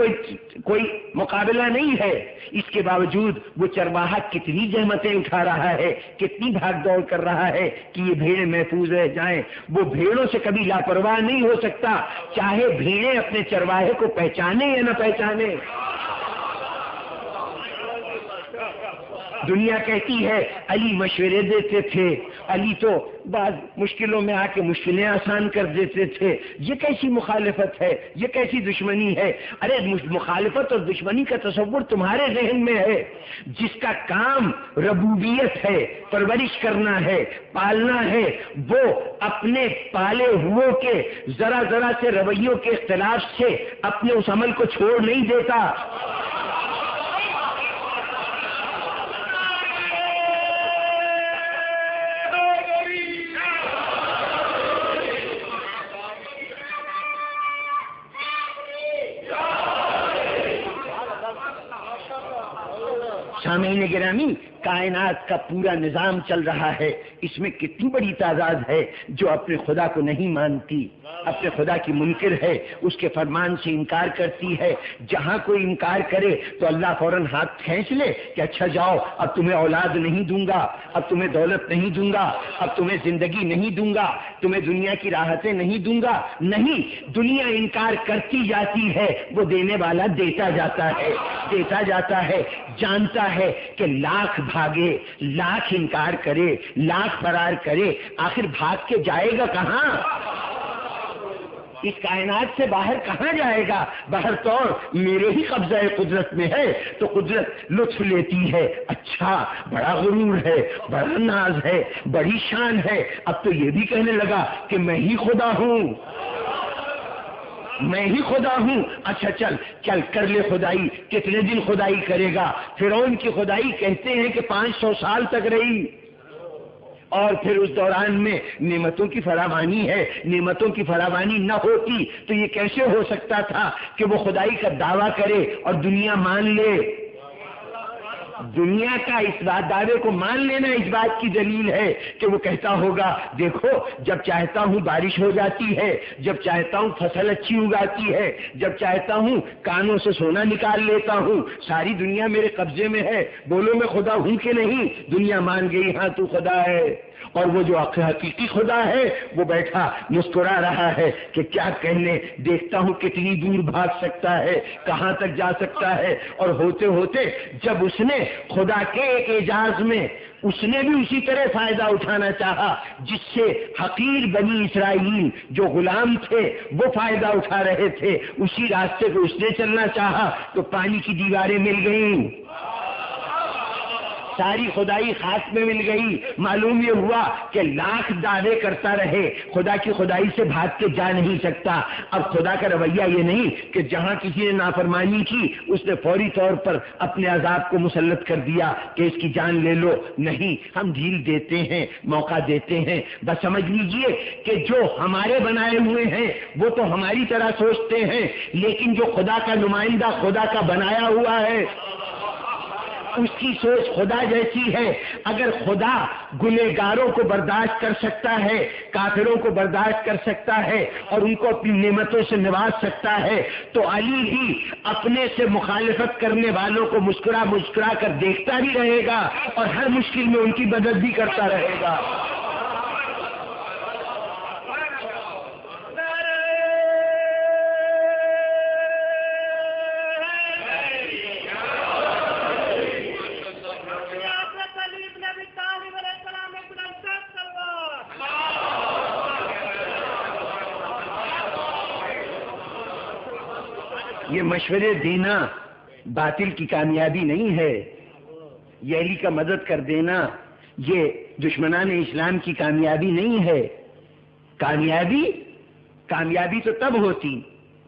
[SPEAKER 1] کوئی مقابلہ نہیں ہے، اس کے باوجود وہ چرواہا کتنی زحمتیں اٹھا رہا ہے، کتنی بھاگ دوڑ کر رہا ہے کہ یہ بھیڑیں محفوظ رہ جائیں۔ وہ بھیڑوں سے کبھی لاپرواہ نہیں ہو سکتا، چاہے بھیڑیں اپنے چرواہے کو پہچانے یا نہ پہچانے۔ دنیا کہتی ہے علی مشورے دیتے تھے، علی تو بعض مشکلوں میں آ کے مشکلیں آسان کر دیتے تھے۔ یہ کیسی مخالفت ہے، یہ کیسی دشمنی ہے؟ ارے مخالفت اور دشمنی کا تصور تمہارے ذہن میں ہے۔ جس کا کام ربوبیت ہے، پرورش کرنا ہے، پالنا ہے، وہ اپنے پالے ہوئے کے ذرا ذرا سے رویوں کے اختلاف سے اپنے اس عمل کو چھوڑ نہیں دیتا۔ سامعین گرامی، کائنات کا پورا نظام چل رہا ہے، اس میں کتنی بڑی تعداد ہے جو اپنے خدا کو نہیں مانتی، اپنے خدا کی منکر ہے، اس کے فرمان سے انکار کرتی ہے۔ جہاں کوئی انکار کرے تو اللہ فوراً ہاتھ کھینچ لے کہ اچھا جاؤ، اب تمہیں اولاد نہیں دوں گا، اب تمہیں دولت نہیں دوں گا، اب تمہیں زندگی نہیں دوں گا، تمہیں دنیا کی راحتیں نہیں دوں گا۔ نہیں، دنیا انکار کرتی جاتی ہے، وہ دینے والا دیتا جاتا ہے، دیتا جاتا ہے۔ جانتا ہے کہ لاکھ بھاگے، لاکھ انکار کرے، لاکھ فرار کرے، آخر بھاگ کے جائے گا کہاں؟ اس کائنات سے باہر کہاں جائے گا؟ باہر تو میرے ہی قبضہ قدرت میں ہے، تو قدرت لطف لیتی ہے۔ اچھا، بڑا غرور ہے، بڑا ناز ہے، بڑی شان ہے، اب تو یہ بھی کہنے لگا کہ میں ہی خدا ہوں، میں ہی خدا ہوں۔ اچھا چل کر لے خدائی۔ کتنے دن خدائی کرے گا؟ فرعون کی خدائی کہتے ہیں کہ 500 سال تک رہی، اور پھر اس دوران میں نعمتوں کی فراوانی ہے، نعمتوں کی فراوانی نہ ہوتی تو یہ کیسے ہو سکتا تھا کہ وہ خدائی کا دعویٰ کرے اور دنیا مان لے؟ دنیا کا اس بات دعوے کو مان لینا اس بات کی دلیل ہے کہ وہ کہتا ہوگا دیکھو جب چاہتا ہوں بارش ہو جاتی ہے، جب چاہتا ہوں فصل اچھی اگاتی ہے، جب چاہتا ہوں کانوں سے سونا نکال لیتا ہوں، ساری دنیا میرے قبضے میں ہے، بولو میں خدا ہوں کہ نہیں؟ دنیا مان گئی ہاں تو خدا ہے۔ اور وہ جو حقیقی خدا ہے وہ بیٹھا مسکرا رہا ہے کہ کیا کہنے، دیکھتا ہوں کتنی دور بھاگ سکتا ہے، کہاں تک جا سکتا ہے۔ اور ہوتے ہوتے جب اس نے خدا کے ایک اعجاز میں اس نے بھی اسی طرح فائدہ اٹھانا چاہا جس سے حقیر بنی اسرائیل جو غلام تھے وہ فائدہ اٹھا رہے تھے، اسی راستے پہ اس نے چلنا چاہا تو پانی کی دیواریں مل گئیں، ساری خدائی خاص میں مل گئی۔ معلوم یہ ہوا کہ لاکھ دعوے کرتا رہے، خدا کی خدائی سے بھاگ کے جا نہیں سکتا۔ اب خدا کا رویہ یہ نہیں کہ جہاں کسی نے نافرمانی کی اس نے فوری طور پر اپنے عذاب کو مسلط کر دیا کہ اس کی جان لے لو، نہیں، ہم ڈھیل دیتے ہیں، موقع دیتے ہیں۔ بس سمجھ لیجئے کہ جو ہمارے بنائے ہوئے ہیں وہ تو ہماری طرح سوچتے ہیں، لیکن جو خدا کا نمائندہ خدا کا بنایا ہوا ہے اس کی سوچ خدا جیسی ہے۔ اگر خدا گنہگاروں کو برداشت کر سکتا ہے، کافروں کو برداشت کر سکتا ہے اور ان کو اپنی نعمتوں سے نواز سکتا ہے تو علی بھی اپنے سے مخالفت کرنے والوں کو مسکرا مسکرا کر دیکھتا بھی رہے گا اور ہر مشکل میں ان کی مدد بھی کرتا رہے گا۔ یہ مشورے دینا باطل کی کامیابی نہیں ہے، یہ علی کا مدد کر دینا یہ دشمنان اسلام کی کامیابی نہیں ہے۔ کامیابی کامیابی تو تب ہوتی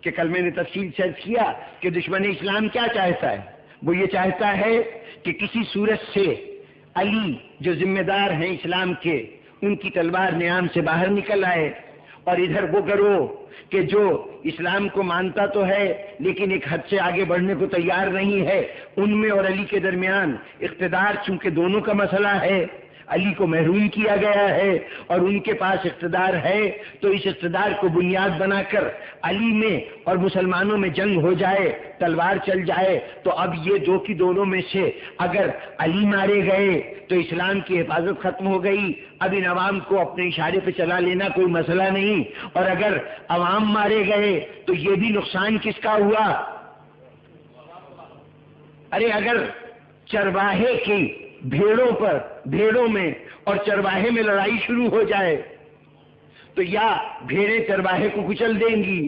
[SPEAKER 1] کہ کل میں نے تفصیل سے عرض کیا کہ دشمن اسلام کیا چاہتا ہے. وہ یہ چاہتا ہے کہ کسی صورت سے علی جو ذمہ دار ہیں اسلام کے، ان کی تلوار نیام سے باہر نکل آئے، اور ادھر وہ گروہ کہ جو اسلام کو مانتا تو ہے لیکن ایک حد سے آگے بڑھنے کو تیار نہیں ہے، ان میں اور علی کے درمیان اقتدار چونکہ دونوں کا مسئلہ ہے، علی کو محروم کیا گیا ہے اور ان کے پاس اقتدار ہے، تو اس اقتدار کو بنیاد بنا کر علی میں اور مسلمانوں میں جنگ ہو جائے، تلوار چل جائے، تو اب یہ دو کی دونوں میں سے اگر علی مارے گئے تو اسلام کی حفاظت ختم ہو گئی، اب ان عوام کو اپنے اشارے پہ چلا لینا کوئی مسئلہ نہیں، اور اگر عوام مارے گئے تو یہ بھی نقصان کس کا ہوا؟ ارے اگر چرواہے کی بھیڑوں میں اور چرواہے میں لڑائی شروع ہو جائے تو یا بھیڑیں چرواہے کو کچل دیں گی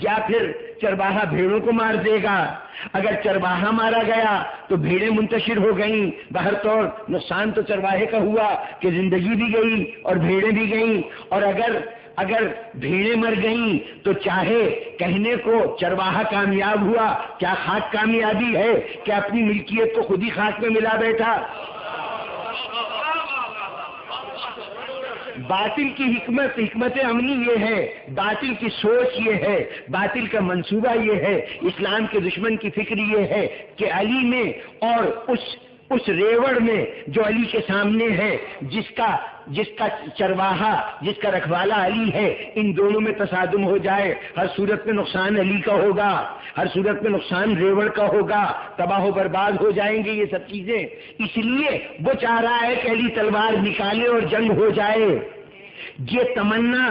[SPEAKER 1] یا پھر چرواہا بھیڑوں کو مار دے گا. اگر چرواہا مارا گیا تو بھیڑیں منتشر ہو گئیں، بہر طور نقصان تو چرواہے کا ہوا کہ زندگی بھی گئی اور بھیڑیں بھی گئیں، اور اگر بھیڑیں مر گئیں تو چاہے کہنے کو چرواہا کامیاب ہوا، کیا خاک کامیابی ہے کہ اپنی ملکیت کو خود ہی خاک میں ملا بیٹھا؟ باطل کی حکمت عملی یہ ہے، باطل کی سوچ یہ ہے، باطل کا منصوبہ یہ ہے، اسلام کے دشمن کی فکر یہ ہے کہ علی میں اور اس ریوڑ میں جو علی کے سامنے ہے، جس کا چرواہا، جس کا رکھوالا علی ہے، ان دونوں میں تصادم ہو جائے، ہر صورت میں نقصان علی کا ہوگا، ہر صورت میں نقصان ریوڑ کا ہوگا، تباہ و برباد ہو جائیں گے یہ سب چیزیں. اس لیے وہ چاہ رہا ہے کہ علی تلوار نکالے اور جنگ ہو جائے. یہ تمنا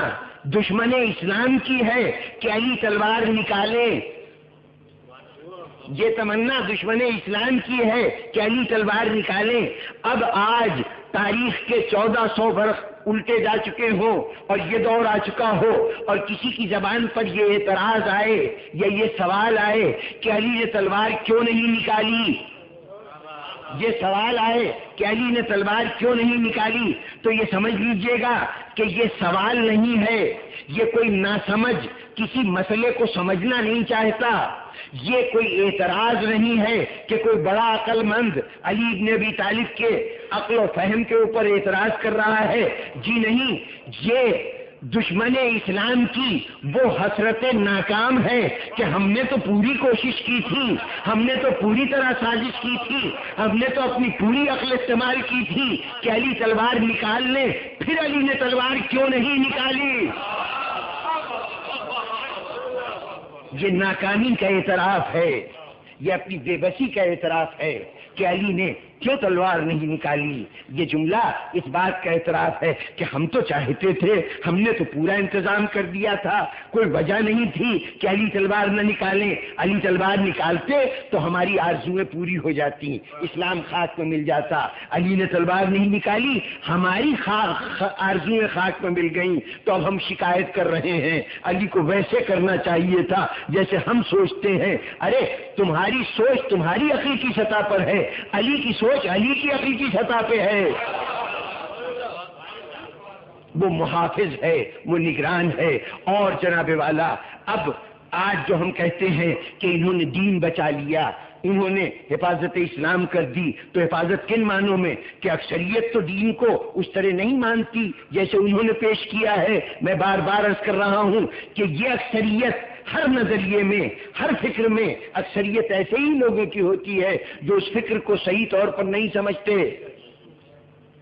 [SPEAKER 1] دشمن اسلام کی ہے کہ علی تلوار نکالے، یہ تمنا دشمن اسلام کی ہے کہ علی تلوار نکالیں. اب آج تاریخ کے 1400 برس الٹے جا چکے ہوں اور یہ دور آ چکا ہو اور کسی کی زبان پر یہ اعتراض آئے یا یہ سوال آئے کہ علی نے تلوار کیوں نہیں نکالی، یہ سوال آئے کہ علی نے تلوار کیوں نہیں نکالی، تو یہ سمجھ لیجئے گا کہ یہ سوال نہیں ہے، یہ کوئی ناسمجھ کسی مسئلے کو سمجھنا نہیں چاہتا، یہ کوئی اعتراض نہیں ہے کہ کوئی بڑا عقل مند علی ابن ابی طالب کے عقل و فہم کے اوپر اعتراض کر رہا ہے. جی نہیں، یہ دشمن اسلام کی وہ حسرت ناکام ہے کہ ہم نے تو پوری کوشش کی تھی، ہم نے تو پوری طرح سازش کی تھی، ہم نے تو اپنی پوری عقل استعمال کی تھی کہ علی تلوار نکال لیں، پھر علی نے تلوار کیوں نہیں نکالی. یہ ناکامی کا اعتراف ہے، یہ اپنی بے بسی کا اعتراف ہے کہ علی نے کیوں تلوار نہیں نکالی. یہ جملہ اس بات کا اعتراف ہے کہ ہم تو چاہتے تھے، ہم نے تو پورا انتظام کر دیا تھا، کوئی وجہ نہیں تھی کہ علی تلوار نہ نکالیں. علی تلوار نکالتے تو ہماری آرزویں پوری ہو جاتی، اسلام خاک میں مل جاتا. علی نے تلوار نہیں نکالی، ہماری آرزویں خاک میں مل گئیں، تو اب ہم شکایت کر رہے ہیں علی کو ویسے کرنا چاہیے تھا جیسے ہم سوچتے ہیں. ارے تمہاری سوچ تمہاری عقل کی سطح پر ہے، علی کی سوچ علی کی عقل کی سطح پہ ہے. وہ محافظ ہے، وہ نگران ہے. اور جناب والا، اب آج جو ہم کہتے ہیں کہ انہوں نے دین بچا لیا، انہوں نے حفاظت اسلام کر دی، تو حفاظت کن معنوں میں کہ اکثریت تو دین کو اس طرح نہیں مانتی جیسے انہوں نے پیش کیا ہے. میں بار بار عرض کر رہا ہوں کہ یہ اکثریت ہر نظریے میں، ہر فکر میں اکثریت ایسے ہی لوگوں کی ہوتی ہے جو اس فکر کو صحیح طور پر نہیں سمجھتے.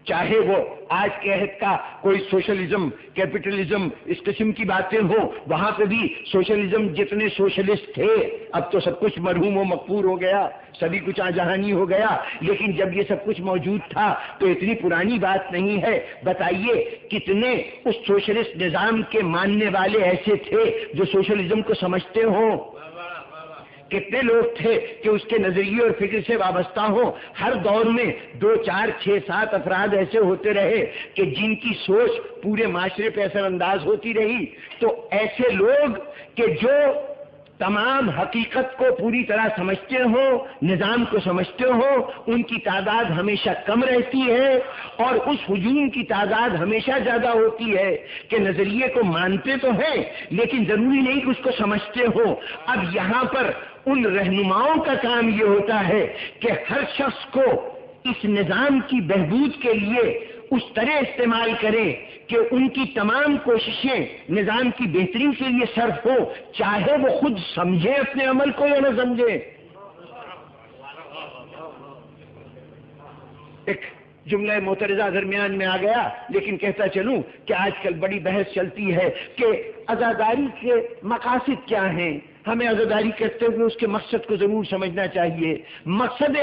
[SPEAKER 1] چاہے وہ آج کے عہد کا کوئی سوشلزم، کیپٹلزم، اس قسم کی باتیں ہوں، وہاں پہ بھی سوشلزم جتنے سوشلسٹ تھے، اب تو سب کچھ مرحوم و مغفور ہو گیا، سبھی کچھ آجہانی ہو گیا، لیکن جب یہ سب کچھ موجود تھا تو اتنی پرانی بات نہیں ہے. بتائیے کتنے اس سوشلسٹ نظام کے ماننے والے ایسے تھے جو سوشلزم کو سمجھتے ہوں، کتنے لوگ تھے کہ اس کے نظریے اور فکر سے وابستہ ہوں. ہر دور میں 2 4 6 7 افراد ایسے ہوتے رہے کہ جن کی سوچ پورے معاشرے پہ اثر انداز ہوتی رہی. تو ایسے لوگ کہ جو تمام حقیقت کو پوری طرح سمجھتے ہو، نظام کو سمجھتے ہو، ان کی تعداد ہمیشہ کم رہتی ہے اور اس ہجوم کی تعداد ہمیشہ زیادہ ہوتی ہے کہ نظریے کو مانتے تو ہیں لیکن ضروری نہیں کہ اس کو سمجھتے ہو۔ اب یہاں پر ان رہنماؤں کا کام یہ ہوتا ہے کہ ہر شخص کو اس نظام کی بہبود کے لیے اس طرح استعمال کریں کہ ان کی تمام کوششیں نظام کی بہتری کے لیے صرف ہو، چاہے وہ خود سمجھے اپنے عمل کو یا نہ سمجھے۔ ایک جملہ معترضہ درمیان میں آ گیا، لیکن کہتا چلوں کہ آج کل بڑی بحث چلتی ہے کہ عزاداری کے مقاصد کیا ہیں۔ ہمیں عزاداری کرتے ہوئے اس کے مقصد کو ضرور سمجھنا چاہیے۔ مقصد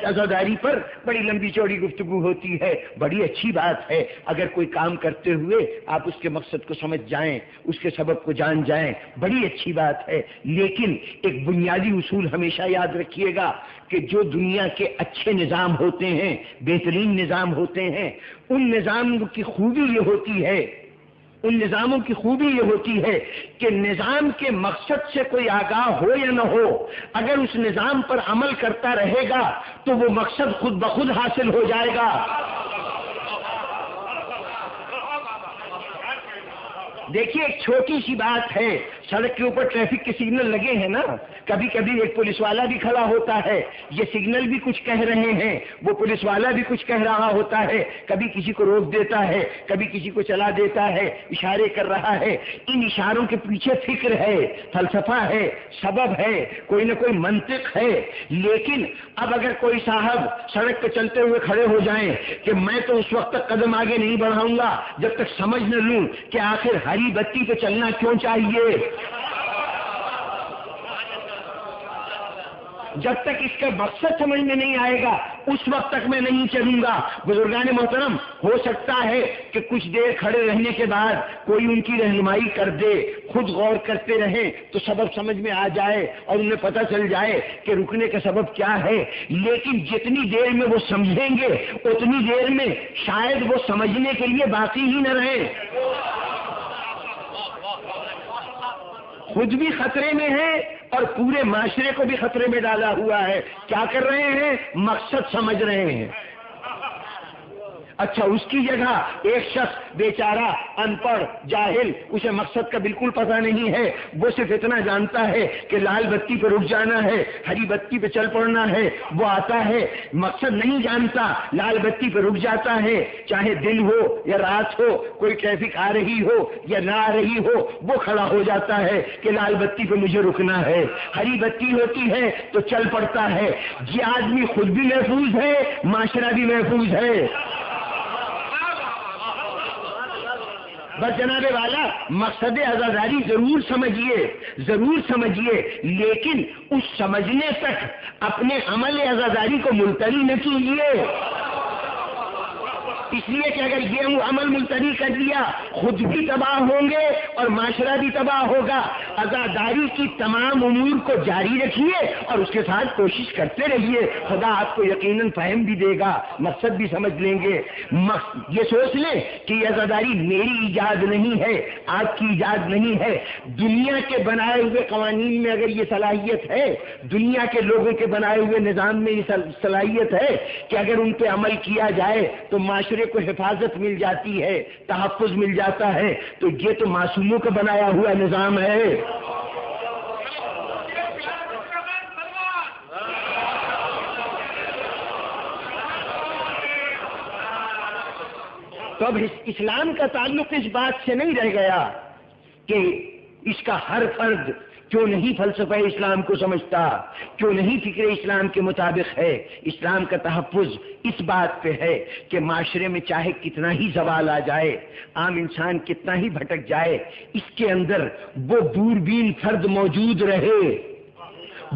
[SPEAKER 1] عزاداری پر بڑی لمبی چوڑی گفتگو ہوتی ہے، بڑی اچھی بات ہے اگر کوئی کام کرتے ہوئے آپ اس کے مقصد کو سمجھ جائیں، اس کے سبب کو جان جائیں، بڑی اچھی بات ہے۔ لیکن ایک بنیادی اصول ہمیشہ یاد رکھیے گا کہ جو دنیا کے اچھے نظام ہوتے ہیں، بہترین نظام ہوتے ہیں، ان نظاموں کی خوبی یہ ہوتی ہے کہ نظام کے مقصد سے کوئی آگاہ ہو یا نہ ہو، اگر اس نظام پر عمل کرتا رہے گا تو وہ مقصد خود بخود حاصل ہو جائے گا۔ دیکھیے ایک چھوٹی سی بات ہے، سڑک کے اوپر ٹریفک کے سگنل لگے ہیں نا، کبھی کبھی ایک پولیس والا بھی کھڑا ہوتا ہے، یہ سگنل بھی کچھ کہہ رہے ہیں، وہ پولیس والا بھی کچھ کہہ رہا ہوتا ہے، کبھی کسی کو روک دیتا ہے، کبھی کسی کو چلا دیتا ہے، اشارے کر رہا ہے۔ ان اشاروں کے پیچھے فکر ہے، فلسفہ ہے، سبب ہے، کوئی نہ کوئی منطق ہے۔ لیکن اب اگر کوئی صاحب سڑک پہ چلتے ہوئے کھڑے ہو جائیں کہ میں تو اس وقت تک قدم آگے نہیں بڑھاؤں گا جب تک سمجھ نہ لوں کہ آخر ہری بتی پہ چلنا کیوں چاہیے، جب تک اس کا مقصد سمجھ میں نہیں آئے گا اس وقت تک میں نہیں چلوں گا۔ بزرگان محترم، ہو سکتا ہے کہ کچھ دیر کھڑے رہنے کے بعد کوئی ان کی رہنمائی کر دے، خود غور کرتے رہیں تو سبب سمجھ میں آ جائے اور انہیں پتہ چل جائے کہ رکنے کا سبب کیا ہے۔ لیکن جتنی دیر میں وہ سمجھیں گے اتنی دیر میں شاید وہ سمجھنے کے لیے باقی ہی نہ رہیں، خود بھی خطرے میں ہے اور پورے معاشرے کو بھی خطرے میں ڈالا ہوا ہے۔ کیا کر رہے ہیں؟ مقصد سمجھ رہے ہیں۔ اچھا، اس کی جگہ ایک شخص بیچارہ ان پڑھ جاہل، اسے مقصد کا بالکل پتہ نہیں ہے، وہ صرف اتنا جانتا ہے کہ لال بتی پہ رک جانا ہے، ہری بتی پہ چل پڑنا ہے، وہ آتا ہے، مقصد نہیں جانتا، لال بتی پہ رک جاتا ہے، چاہے دن ہو یا رات ہو، کوئی ٹریفک آ رہی ہو یا نہ آ رہی ہو، وہ کھڑا ہو جاتا ہے کہ لال بتی پہ مجھے رکنا ہے، ہری بتی ہوتی ہے تو چل پڑتا ہے۔ یہ آدمی خود بھی محفوظ ہے، معاشرہ بھی محفوظ ہے۔ بس جناب والا، مقصد عزاداری ضرور سمجھیے، لیکن اس سمجھنے تک اپنے عمل عزاداری کو ملتوی نہ کیجیے، اس لیے کہ اگر یہ عمل ملتوی کر دیا خود بھی تباہ ہوں گے اور معاشرہ بھی تباہ ہوگا۔ عزاداری کی تمام امور کو جاری رکھیے اور اس کے ساتھ کوشش کرتے رہیے، خدا آپ کو یقیناً فہم بھی دے گا، مقصد بھی سمجھ لیں گے۔ یہ سوچ لیں کہ یہ عزاداری میری ایجاد نہیں ہے، آپ کی ایجاد نہیں ہے، دنیا کے بنائے ہوئے قوانین میں اگر یہ صلاحیت ہے، دنیا کے لوگوں کے بنائے ہوئے نظام میں یہ صلاحیت ہے کہ اگر ان پہ عمل کیا جائے تو معاشرے کو حفاظت مل جاتی ہے، تحفظ مل جاتا ہے، تو یہ تو معصوموں کا بنایا ہوا نظام ہے۔ تو اب اسلام کا تعلق اس بات سے نہیں رہ گیا کہ اس کا ہر فرد کیوں نہیں فلسفہ اسلام کو سمجھتا، کیوں نہیں فکر اسلام کے مطابق ہے۔ اسلام کا تحفظ اس بات پہ ہے کہ معاشرے میں چاہے کتنا ہی زوال آ جائے، عام انسان کتنا ہی بھٹک جائے، اس کے اندر وہ دوربین فرد موجود رہے،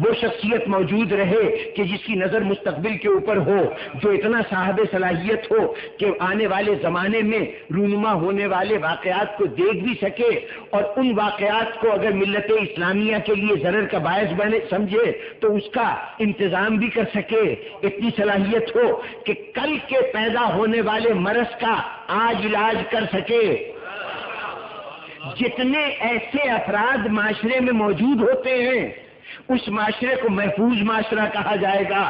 [SPEAKER 1] وہ شخصیت موجود رہے کہ جس کی نظر مستقبل کے اوپر ہو، جو اتنا صاحب صلاحیت ہو کہ آنے والے زمانے میں رونما ہونے والے واقعات کو دیکھ بھی سکے اور ان واقعات کو اگر ملت اسلامیہ کے لیے ضرر کا باعث بنے سمجھے تو اس کا انتظام بھی کر سکے، اتنی صلاحیت ہو کہ کل کے پیدا ہونے والے مرض کا آج علاج کر سکے۔ جتنے ایسے افراد معاشرے میں موجود ہوتے ہیں اس معاشرے کو محفوظ معاشرہ کہا جائے گا.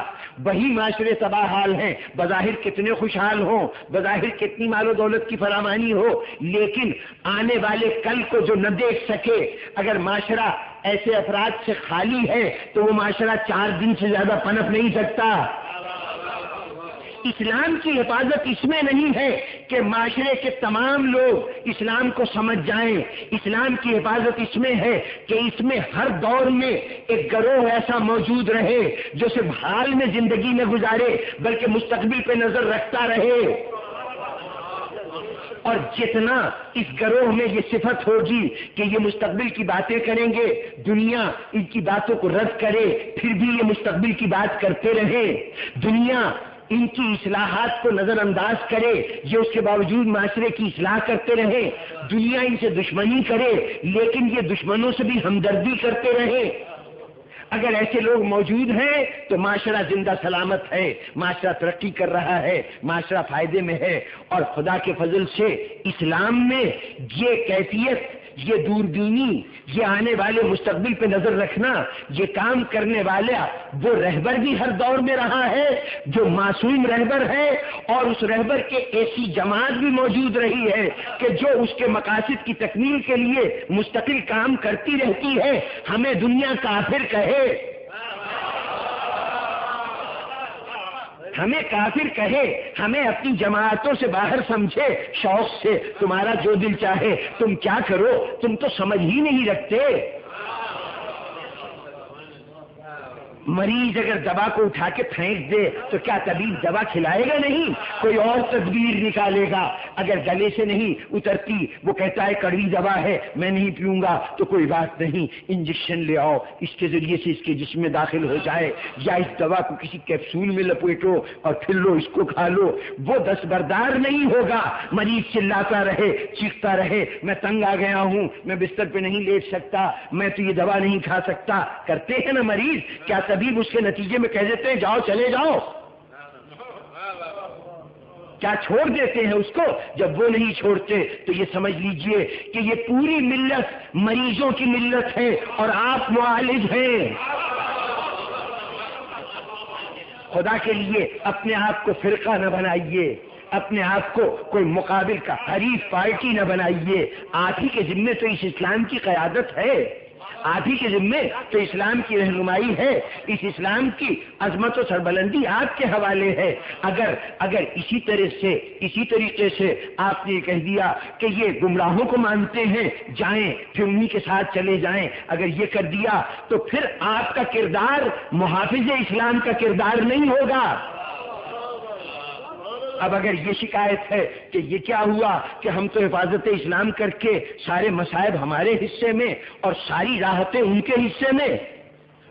[SPEAKER 1] وہی معاشرے تباہ حال ہیں، بظاہر کتنے خوشحال ہوں، بظاہر کتنی مال و دولت کی فراوانی ہو، لیکن آنے والے کل کو جو نہ دیکھ سکے. اگر معاشرہ ایسے افراد سے خالی ہے تو وہ معاشرہ 4 دن سے زیادہ پنپ نہیں سکتا. اسلام کی حفاظت اس میں نہیں ہے کہ معاشرے کے تمام لوگ اسلام کو سمجھ جائیں. اسلام کی حفاظت اس میں ہے کہ اس میں ہر دور میں ایک گروہ ایسا موجود رہے جو صرف حال میں زندگی نہ گزارے بلکہ مستقبل پہ نظر رکھتا رہے. اور جتنا اس گروہ میں یہ صفت ہوگی کہ یہ مستقبل کی باتیں کریں گے، دنیا ان کی باتوں کو رد کرے پھر بھی یہ مستقبل کی بات کرتے رہے، دنیا ان کی اصلاحات کو نظر انداز کرے یہ اس کے باوجود معاشرے کی اصلاح کرتے رہے، دنیا ان سے دشمنی کرے لیکن یہ دشمنوں سے بھی ہمدردی کرتے رہے. اگر ایسے لوگ موجود ہیں تو معاشرہ زندہ سلامت ہے، معاشرہ ترقی کر رہا ہے، معاشرہ فائدے میں ہے. اور خدا کے فضل سے اسلام میں یہ کیفیت، یہ دوردینی، یہ آنے والے مستقبل پہ نظر رکھنا، یہ کام کرنے والا وہ رہبر بھی ہر دور میں رہا ہے جو معصوم رہبر ہے، اور اس رہبر کے ایسی جماعت بھی موجود رہی ہے کہ جو اس کے مقاصد کی تکمیل کے لیے مستقل کام کرتی رہتی ہے. ہمیں دنیا کافر کہے، ہمیں کافر کہے، ہمیں اپنی جماعتوں سے باہر سمجھے، شوق سے تمہارا جو دل چاہے تم کیا کرو، تم تو سمجھ ہی نہیں رکھتے. مریض اگر دوا کو اٹھا کے پھینک دے تو کیا طبیب دوا کھلائے گا؟ نہیں، کوئی اور تدبیر نکالے گا. اگر گلے سے نہیں اترتی، وہ کہتا ہے کڑوی دوا ہے میں نہیں پیوں گا، تو کوئی بات نہیں، انجیکشن لے آؤ، اس کے ذریعے سے اس کے جسم میں داخل ہو جائے، یا اس دوا کو کسی کیپسول میں لپیٹو اور پھر لو، اس کو کھا لو. وہ دستبردار نہیں ہوگا. مریض چلاتا رہے، چیختا رہے، میں تنگ آ گیا ہوں، میں بستر پہ نہیں لیٹ سکتا، میں تو یہ دوا نہیں کھا سکتا. کرتے ہیں نا مریض، کیا طبیب اس کے نتیجے میں کہہ دیتے ہیں جاؤ چلے جاؤ؟ کیا چھوڑ دیتے ہیں اس کو؟ جب وہ نہیں چھوڑتے تو یہ سمجھ لیجئے کہ یہ پوری ملت مریضوں کی ملت ہے اور آپ معالج ہیں. خدا کے لیے اپنے آپ کو فرقہ نہ بنائیے، اپنے آپ کو کوئی مقابل کا حریف پارٹی نہ بنائیے. آپ ہی کے ذمے تو اس اسلام کی قیادت ہے، آپ ہی کے ذمے تو اسلام کی رہنمائی ہے، اس اسلام کی عظمت و سربلندی آپ کے حوالے ہے. اگر اسی طریقے سے آپ نے کہہ دیا کہ یہ گمراہوں کو مانتے ہیں، جائیں پھر انہی کے ساتھ چلے جائیں، اگر یہ کر دیا تو پھر آپ کا کردار محافظ اسلام کا کردار نہیں ہوگا. اب اگر یہ شکایت ہے کہ یہ کیا ہوا کہ ہم تو حفاظت اسلام کر کے سارے مصائب ہمارے حصے میں اور ساری راحتیں ان کے حصے میں،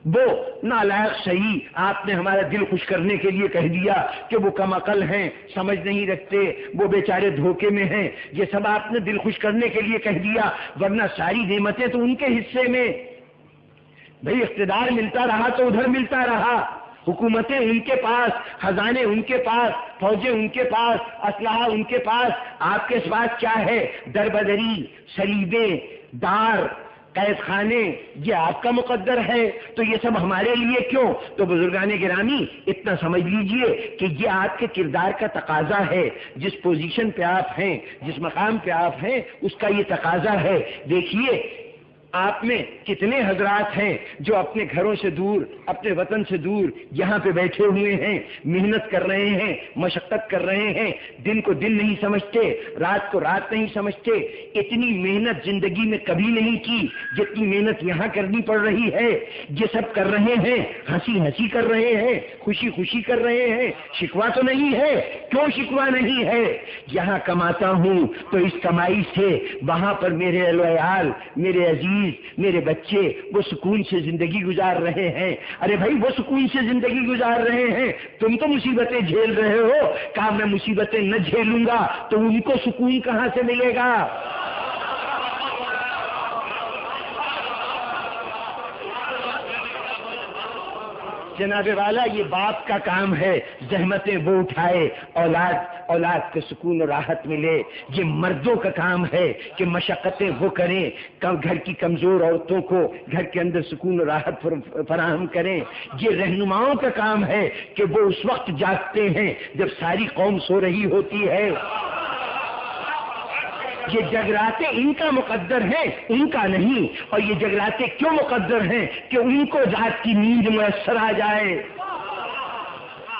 [SPEAKER 1] وہ نالائق صحیح آپ نے ہمارا دل خوش کرنے کے لیے کہہ دیا کہ وہ کم عقل ہیں، سمجھ نہیں رکھتے، وہ بیچارے دھوکے میں ہیں، یہ سب آپ نے دل خوش کرنے کے لیے کہہ دیا، ورنہ ساری نعمتیں تو ان کے حصے میں. بھئی اقتدار ملتا رہا تو ادھر ملتا رہا، حکومتیں ان کے پاس، خزانے ان کے پاس، فوجیں ان کے پاس، اسلحہ ان کے پاس. آپ کے پاس کیا ہے؟ دربدری، صلیبیں، دار، قید خانے، یہ آپ کا مقدر ہے. تو یہ سب ہمارے لیے کیوں؟ تو بزرگان گرامی اتنا سمجھ لیجئے کہ یہ آپ کے کردار کا تقاضا ہے. جس پوزیشن پہ آپ ہیں، جس مقام پہ آپ ہیں، اس کا یہ تقاضا ہے. دیکھیے آپ میں کتنے حضرات ہیں جو اپنے گھروں سے دور، اپنے وطن سے دور یہاں پہ بیٹھے ہوئے ہیں، محنت کر رہے ہیں، مشقت کر رہے ہیں، دن کو دن نہیں سمجھتے، رات کو رات نہیں سمجھتے. اتنی محنت زندگی میں کبھی نہیں کی جتنی محنت یہاں کرنی پڑ رہی ہے. یہ سب کر رہے ہیں، ہنسی ہنسی کر رہے ہیں، خوشی خوشی کر رہے ہیں. شکوہ تو نہیں ہے. کیوں شکوہ نہیں ہے؟ یہاں کماتا ہوں تو اس کمائی سے وہاں پر میرے اہل و عیال، میرے عزیز، میرے بچے وہ سکون سے زندگی گزار رہے ہیں. ارے بھائی وہ سکون سے زندگی گزار رہے ہیں، تم تو مصیبتیں جھیل رہے ہو. کہا میں مصیبتیں نہ جھیلوں گا تو ان کو سکون کہاں سے ملے گا؟ جناب والا یہ باپ کا کام ہے زحمتیں وہ اٹھائے اولاد کو سکون و راحت ملے. یہ مردوں کا کام ہے کہ مشقتیں وہ کریں, گھر کی کمزور عورتوں کو گھر کے اندر سکون و راحت فراہم کریں. یہ رہنماؤں کا کام ہے کہ وہ اس وقت جاگتے ہیں جب ساری قوم سو رہی ہوتی ہے. یہ جگراتے ان کا مقدر ہیں, ان کا نہیں. اور یہ جگراتے کیوں مقدر ہیں؟ کہ ان کو رات کی نیند میسر آ جائے.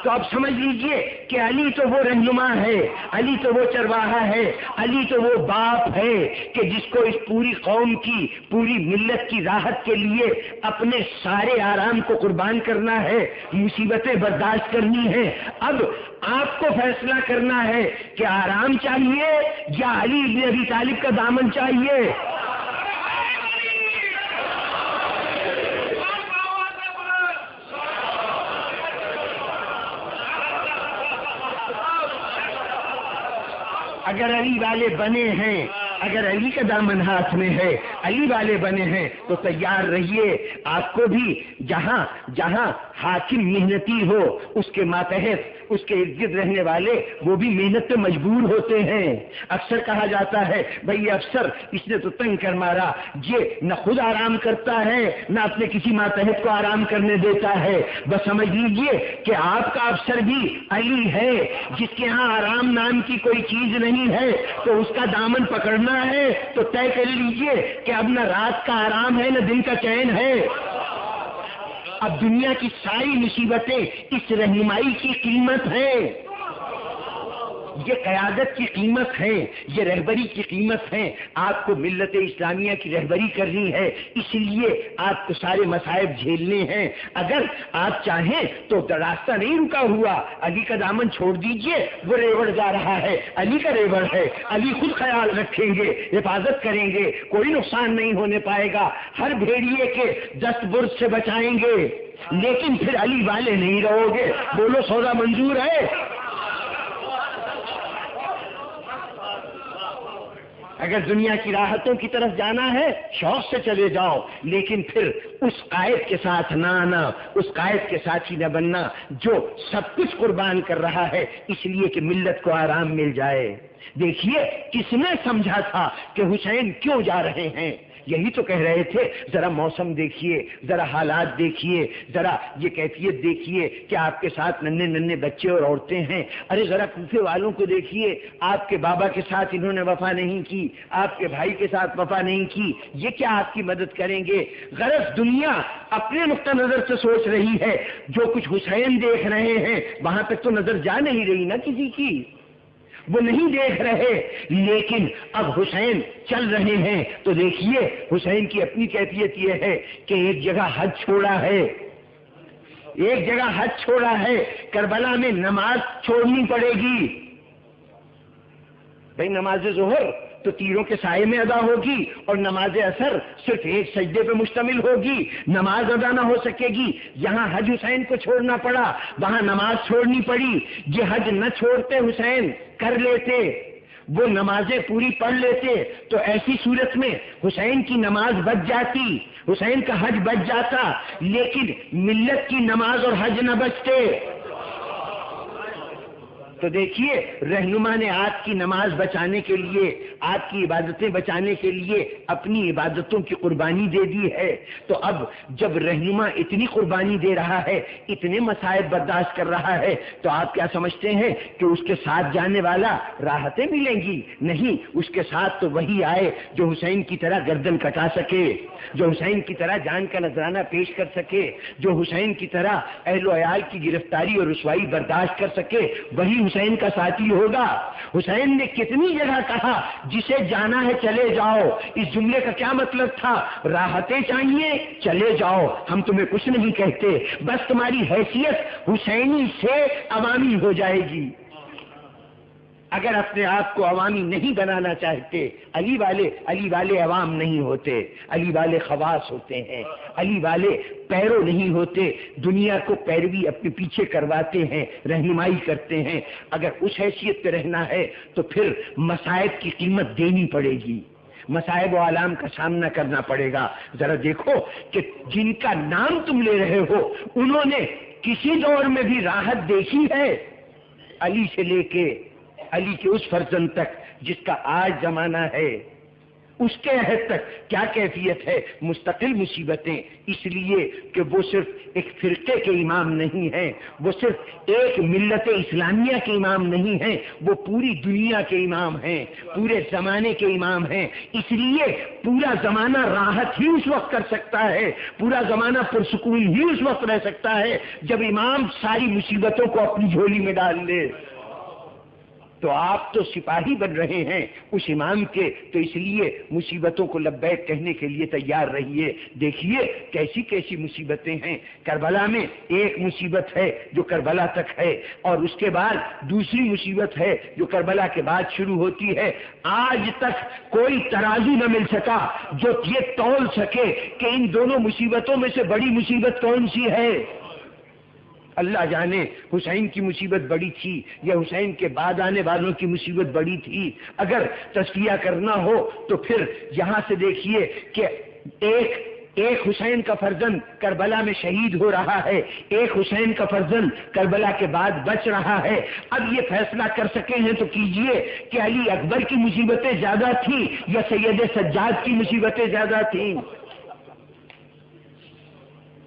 [SPEAKER 1] تو اب سمجھ لیجئے کہ علی تو وہ رہنما ہے, علی تو وہ چرواہا ہے, علی تو وہ باپ ہے کہ جس کو اس پوری قوم کی, پوری ملت کی راحت کے لیے اپنے سارے آرام کو قربان کرنا ہے, مصیبتیں برداشت کرنی ہیں. اب آپ کو فیصلہ کرنا ہے کہ آرام چاہیے یا علی بن ابی طالب کا دامن چاہیے. اگر علی والے بنے ہیں, اگر علی کا دامن ہاتھ میں ہے, علی والے بنے ہیں تو تیار رہیے. آپ کو بھی جہاں جہاں حاکم محنتی ہو اس کے ماتحت اس کے ارد گرد رہنے والے وہ بھی محنت پہ مجبور ہوتے ہیں. اکثر کہا جاتا ہے بھئی افسر اس نے تو تنگ کر مارا, یہ نہ خود آرام کرتا ہے نہ اپنے کسی ماتحت کو آرام کرنے دیتا ہے. بس سمجھ لیجئے کہ آپ کا افسر بھی علی ہے جس کے ہاں آرام نام کی کوئی چیز نہیں ہے. تو اس کا دامن پکڑنا ہے تو طے کر لیجئے کہ اب نہ رات کا آرام ہے نہ دن کا چین ہے. اب دنیا کی ساری مصیبتیں اس رہنمائی کی قیمت ہے, یہ قیادت کی قیمت ہے, یہ رہبری کی قیمت ہے. آپ کو ملت اسلامیہ کی رہبری کرنی ہے, اس لیے آپ کو سارے مصائب جھیلنے ہیں. اگر آپ چاہیں تو راستہ نہیں رکا ہوا, علی کا دامن چھوڑ دیجئے, وہ ریوڑ جا رہا ہے, علی کا ریوڑ ہے, علی خود خیال رکھیں گے, حفاظت کریں گے, کوئی نقصان نہیں ہونے پائے گا, ہر بھیڑیے کے دست برد سے بچائیں گے. لیکن پھر علی والے نہیں رہو گے. بولو سودا منظور ہے؟ اگر دنیا کی راحتوں کی طرف جانا ہے شوق سے چلے جاؤ, لیکن پھر اس قائد کے ساتھ نہ آنا, اس قائد کے ساتھ ہی نہ بننا جو سب کچھ قربان کر رہا ہے اس لیے کہ ملت کو آرام مل جائے. دیکھیے کس نے سمجھا تھا کہ حسین کیوں جا رہے ہیں؟ یہی تو کہہ رہے تھے ذرا موسم دیکھیے, ذرا حالات دیکھیے, ذرا یہ کیفیت دیکھیے کہ آپ کے ساتھ ننھے ننھے بچے اور عورتیں ہیں. ارے ذرا کوفے والوں کو دیکھیے, آپ کے بابا کے ساتھ انہوں نے وفا نہیں کی, آپ کے بھائی کے ساتھ وفا نہیں کی, یہ کیا آپ کی مدد کریں گے؟ غرض دنیا اپنے نقطہ نظر سے سوچ رہی ہے, جو کچھ حسین دیکھ رہے ہیں وہاں تک تو نظر جا نہیں رہی نا کسی کی, وہ نہیں دیکھ رہے. لیکن اب حسین چل رہے ہیں تو دیکھیے حسین کی اپنی کیفیت یہ ہے کہ ایک جگہ حج چھوڑا ہے, ایک جگہ حج چھوڑا ہے, کربلا میں نماز چھوڑنی پڑے گی. بھائی نماز ظہر تو تیروں کے سائے میں ادا ہوگی اور نماز عصر صرف ایک سجدے پہ مشتمل ہوگی, نماز ادا نہ ہو سکے گی. یہاں حج حسین کو چھوڑنا پڑا, وہاں نماز چھوڑنی پڑی. یہ حج نہ چھوڑتے حسین, کر لیتے, وہ نمازیں پوری پڑھ لیتے تو ایسی صورت میں حسین کی نماز بچ جاتی, حسین کا حج بچ جاتا, لیکن ملت کی نماز اور حج نہ بچتے. تو دیکھیے رہنما نے آپ کی نماز بچانے کے لیے, آپ کی عبادتیں بچانے کے لیے اپنی عبادتوں کی قربانی دے دی ہے. تو اب جب رہنما اتنی قربانی دے رہا ہے, اتنے مصائب برداشت کر رہا ہے, تو آپ کیا سمجھتے ہیں کہ اس کے ساتھ جانے والا راحتیں ملیں گی؟ نہیں, اس کے ساتھ تو وہی آئے جو حسین کی طرح گردن کٹا سکے, جو حسین کی طرح جان کا نذرانہ پیش کر سکے, جو حسین کی طرح اہل و عیال کی گرفتاری اور رسوائی برداشت کر سکے, وہی حسین کا ساتھی ہوگا. حسین نے کتنی جگہ کہا جسے جانا ہے چلے جاؤ. اس جملے کا کیا مطلب تھا؟ راحتیں چاہیے چلے جاؤ, ہم تمہیں کچھ نہیں کہتے, بس تمہاری حیثیت حسینی سے عوامی ہو جائے گی. اگر اپنے آپ کو عوامی نہیں بنانا چاہتے, علی والے عوام نہیں ہوتے, علی والے خواص ہوتے ہیں, علی والے پیرو نہیں ہوتے, دنیا کو پیروی اپنے پیچھے کرواتے ہیں, رہنمائی کرتے ہیں. اگر اس حیثیت پہ رہنا ہے تو پھر مصائب کی قیمت دینی پڑے گی, مصائب و آلام کا سامنا کرنا پڑے گا. ذرا دیکھو کہ جن کا نام تم لے رہے ہو انہوں نے کسی دور میں بھی راحت دیکھی ہے؟ علی سے لے کے علی کے اس فرزند تک جس کا آج زمانہ ہے، اس کے عہد تک کیا کیفیت ہے؟ مستقل مصیبتیں، اس لیے کہ وہ صرف ایک فرقے کے امام نہیں ہیں، وہ صرف ایک ملت اسلامیہ کے امام نہیں ہیں، وہ پوری دنیا کے امام ہیں، پورے زمانے کے امام ہیں۔ اس لیے پورا زمانہ راحت ہی اس وقت کر سکتا ہے، پورا زمانہ پرسکون ہی اس وقت رہ سکتا ہے جب امام ساری مصیبتوں کو اپنی جھولی میں ڈال لے۔ تو آپ تو سپاہی بن رہے ہیں اس امام کے، تو اس لیے مصیبتوں کو لبیک کہنے کے لیے تیار رہیے۔ دیکھیے کیسی کیسی مصیبتیں ہیں۔ کربلا میں ایک مصیبت ہے جو کربلا تک ہے، اور اس کے بعد دوسری مصیبت ہے جو کربلا کے بعد شروع ہوتی ہے۔ آج تک کوئی ترازو نہ مل سکا جو یہ تول سکے کہ ان دونوں مصیبتوں میں سے بڑی مصیبت کون سی ہے۔ اللہ جانے حسین کی مصیبت بڑی تھی یا حسین کے بعد آنے والوں کی مصیبت بڑی تھی۔ اگر تصفیہ کرنا ہو تو پھر یہاں سے دیکھیے کہ ایک حسین کا فرزند کربلا میں شہید ہو رہا ہے، ایک حسین کا فرزند کربلا کے بعد بچ رہا ہے۔ اب یہ فیصلہ کر سکے ہیں تو کیجئے کہ علی اکبر کی مصیبتیں زیادہ تھیں یا سید سجاد کی مصیبتیں زیادہ تھیں۔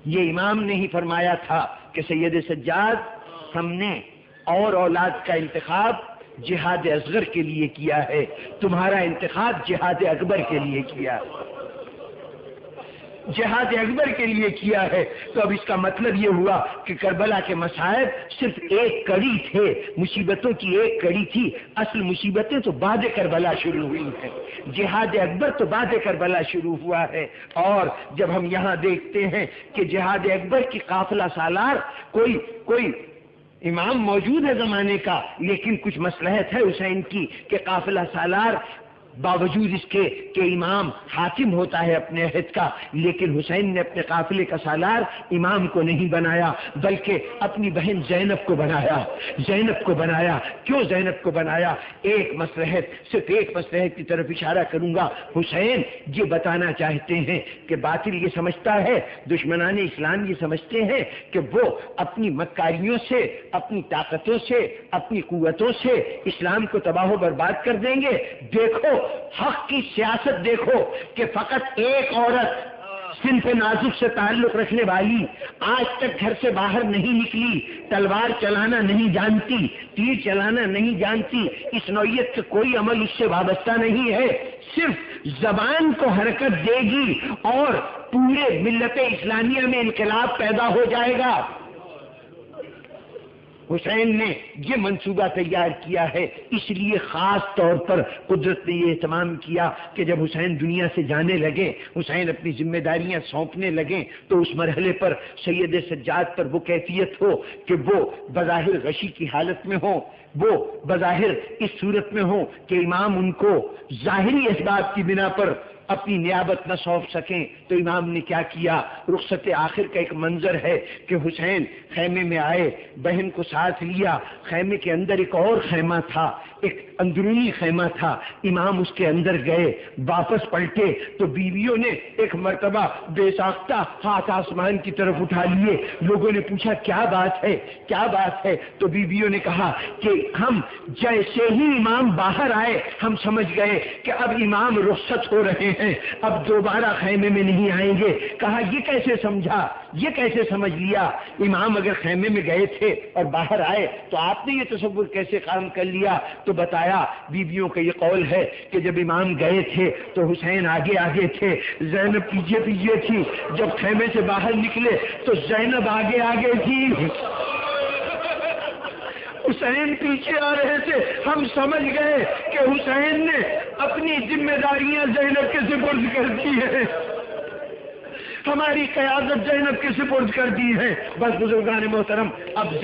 [SPEAKER 1] یہ امام نے ہی فرمایا تھا کہ سید سجاد، ہم نے اور اولاد کا انتخاب جہاد اصغر کے لیے کیا ہے، تمہارا انتخاب جہاد اکبر کے لیے کیا، جہاد اکبر کے لیے کیا ہے۔ تو اب اس کا مطلب یہ ہوا کہ کربلا کے مصائب صرف ایک کڑی تھے، مصیبتوں کی ایک کڑی تھی، اصل مصیبتیں تو بعد کربلا شروع ہوئی ہیں، جہاد اکبر تو بعد کربلا شروع ہوا ہے۔ اور جب ہم یہاں دیکھتے ہیں کہ جہاد اکبر کی قافلہ سالار کوئی امام موجود ہے زمانے کا، لیکن کچھ مصلحت ہے حسین کی کہ قافلہ سالار باوجود اس کے کہ امام حاکم ہوتا ہے اپنے عہد کا، لیکن حسین نے اپنے قافلے کا سالار امام کو نہیں بنایا بلکہ اپنی بہن زینب کو بنایا۔ زینب کو بنایا، کیوں زینب کو بنایا؟ ایک مصلحت، صرف ایک مصلحت کی طرف اشارہ کروں گا۔ حسین یہ بتانا چاہتے ہیں کہ باطل یہ سمجھتا ہے، دشمنان اسلام یہ سمجھتے ہیں کہ وہ اپنی مکاریوں سے، اپنی طاقتوں سے، اپنی قوتوں سے اسلام کو تباہ و برباد کر دیں گے۔ دیکھو حق کی سیاست دیکھو کہ فقط ایک عورت صنف نازک سے تعلق رکھنے والی آج تک گھر سے باہر نہیں نکلی، تلوار چلانا نہیں جانتی، تیر چلانا نہیں جانتی، اس نوعیت کا کوئی عمل اس سے وابستہ نہیں ہے، صرف زبان کو حرکت دے گی اور پورے ملت اسلامیہ میں انقلاب پیدا ہو جائے گا۔ حسین نے یہ منصوبہ تیار کیا ہے، اس لیے خاص طور پر قدرت نے یہ اہتمام کیا کہ جب حسین دنیا سے جانے لگے، حسین اپنی ذمہ داریاں سونپنے لگیں، تو اس مرحلے پر سید سجاد پر وہ کیفیت ہو کہ وہ بظاہر غشی کی حالت میں ہو، وہ بظاہر اس صورت میں ہو کہ امام ان کو ظاہری اسباب کی بنا پر اپنی نیابت نہ سونپ سکیں۔ تو امام نے کیا کیا؟ رخصت آخر کا ایک منظر ہے کہ حسین خیمے میں آئے، بہن کو ساتھ لیا، خیمے کے اندر ایک اور خیمہ تھا، ایک اندرونی خیمہ تھا، امام اس کے اندر گئے، واپس پلٹے تو بیویوں نے ایک مرتبہ بے ساختہ ہاتھ آسمان کی طرف اٹھا لیے۔ لوگوں نے پوچھا کیا بات ہے، کیا بات ہے؟ تو بیویوں نے کہا کہ ہم جیسے ہی امام باہر آئے ہم سمجھ گئے کہ اب امام رخصت ہو رہے ہیں، اب دوبارہ خیمے میں نہیں آئیں گے۔ کہا یہ کیسے سمجھا، یہ کیسے سمجھ لیا؟ امام اگر خیمے میں گئے تھے اور باہر آئے تو آپ نے یہ تصور کیسے قائم کر لیا؟ تو بتایا بیویوں کا یہ قول ہے کہ جب امام گئے تھے تو حسین آگے آگے تھے، زینب پیچھے پیچھے تھی، جب خیمے سے باہر نکلے تو زینب آگے آگے تھی، حسین پیچھے آ رہے تھے۔ ہم سمجھ گئے کہ حسین نے اپنی ذمہ داریاں زینب کے سپرد کر دی ہیں، ہماری قیادت زینب کے سپرد کر دی ہے۔ بس بزرگان محترم، اب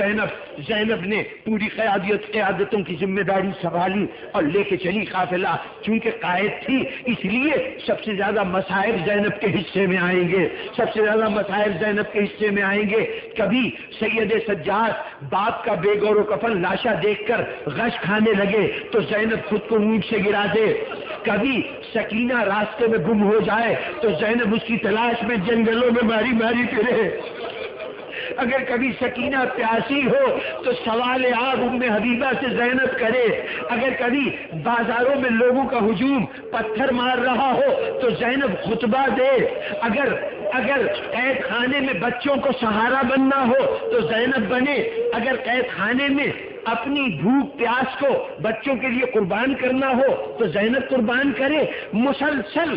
[SPEAKER 1] زینب نے پوری قیادتوں کی ذمہ داری سنبھالی اور لے کے چلی قافلہ۔ چونکہ قائد تھی اس لیے سب سے زیادہ مصائب زینب کے حصے میں آئیں گے، سب سے زیادہ مصائب زینب کے حصے میں آئیں گے۔ کبھی سید سجاد باپ کا بے گور و کفن لاشا دیکھ کر غش کھانے لگے تو زینب خود کو اونٹ سے گرا دے، کبھی سکینہ راستے میں گم ہو جائے تو زینب اس کی تلاش میں جنگلوں میں ماری ماری پھرے۔ اگر کبھی سکینہ پیاسی ہو تو سوال آب ام حبیبہ سے زینب کرے، اگر کبھی بازاروں میں لوگوں کا ہجوم پتھر مار رہا ہو تو زینب خطبہ دے، اگر قید خانے میں بچوں کو سہارا بننا ہو تو زینب بنے، اگر قید خانے میں اپنی بھوک پیاس کو بچوں کے لیے قربان کرنا ہو تو زینب قربان کرے۔ مسلسل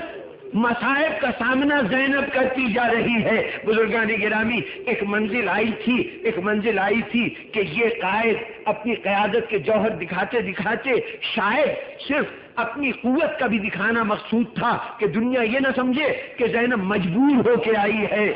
[SPEAKER 1] مصائب کا سامنا زینب کرتی جا رہی ہے۔ بزرگان گرامی، ایک منزل آئی تھی کہ یہ قائد اپنی قیادت کے جوہر دکھاتے دکھاتے شاید صرف اپنی قوت کا بھی دکھانا مقصود تھا کہ دنیا یہ نہ سمجھے کہ زینب مجبور ہو کے آئی ہے۔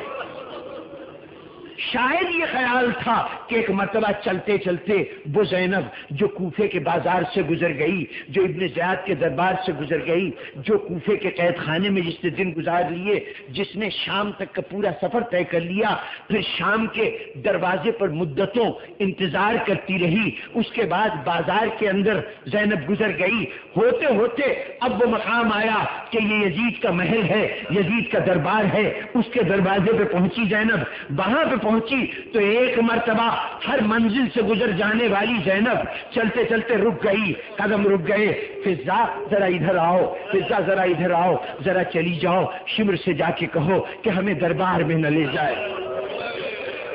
[SPEAKER 1] شاید یہ خیال تھا کہ ایک مرتبہ چلتے چلتے وہ زینب جو کوفے کے بازار سے گزر گئی، جو ابن زیاد کے دربار سے گزر گئی، جو کوفے کے قید خانے میں جس نے دن گزار لیے، جس نے شام تک کا پورا سفر طے کر لیا، پھر شام کے دروازے پر مدتوں انتظار کرتی رہی، اس کے بعد بازار کے اندر زینب گزر گئی، ہوتے ہوتے اب وہ مقام آیا کہ یہ یزید کا محل ہے، یزید کا دربار ہے، اس کے دروازے پہ پہنچی زینب۔ وہاں پہ پہنچی تو ایک مرتبہ ہر منزل سے گزر جانے والی زینب چلتے چلتے رک گئی، قدم رک گئے۔ فضا ذرا ادھر آؤ، فضا ذرا ادھر آؤ، ذرا چلی جاؤ، شمر سے جا کے کہو کہ ہمیں دربار میں نہ لے جائے،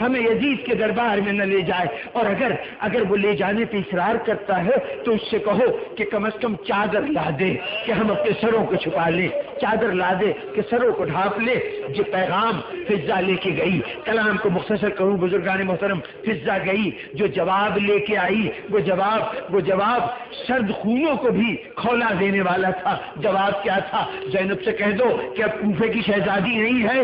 [SPEAKER 1] ہمیں یزید کے دربار میں نہ لے جائے، اور اگر وہ لے جانے پہ اصرار کرتا ہے تو اس سے کہو کہ کم از کم چادر لا دے کہ ہم اپنے سروں کو چھپا لیں، چادر لا دے کہ سروں کو ڈھانپ لے۔ یہ پیغام فضا لے کے گئی۔ کلام کو مختصر کروں بزرگان محترم، فضا گئی، جو جواب لے کے آئی وہ جواب سرد خونوں کو بھی کھولا دینے والا تھا۔ جواب کیا تھا؟ زینب سے کہہ دو کہ اب کوفے کی شہزادی نہیں ہے،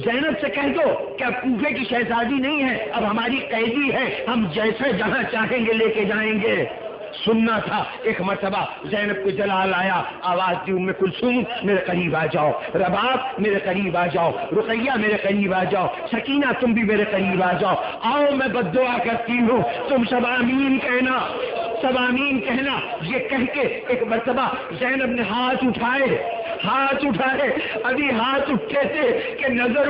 [SPEAKER 1] زینب سے کہہ دو کہ اب کوفے کی شہزادی نہیں ہے، اب ہماری قیدی ہے، ہم جیسے جہاں چاہیں گے لے کے جائیں گے۔ سننا تھا۔ ایک مرتبہ زینب کو جلال آیا، آواز دی ام کلثوم میرے قریب آ جاؤ، رباب میرے قریب آ جاؤ، رقیہ میرے قریب آ جاؤ، سکینہ تم بھی میرے قریب آ جاؤ، آؤ میں بد دعا کرتی ہوں، تم سب آمین کہنا، سب آمین کہنا۔ یہ کہہ کے ایک مرتبہ زینب نے ہاتھ اٹھائے، ابھی ہاتھ اٹھے تھے کہ نظر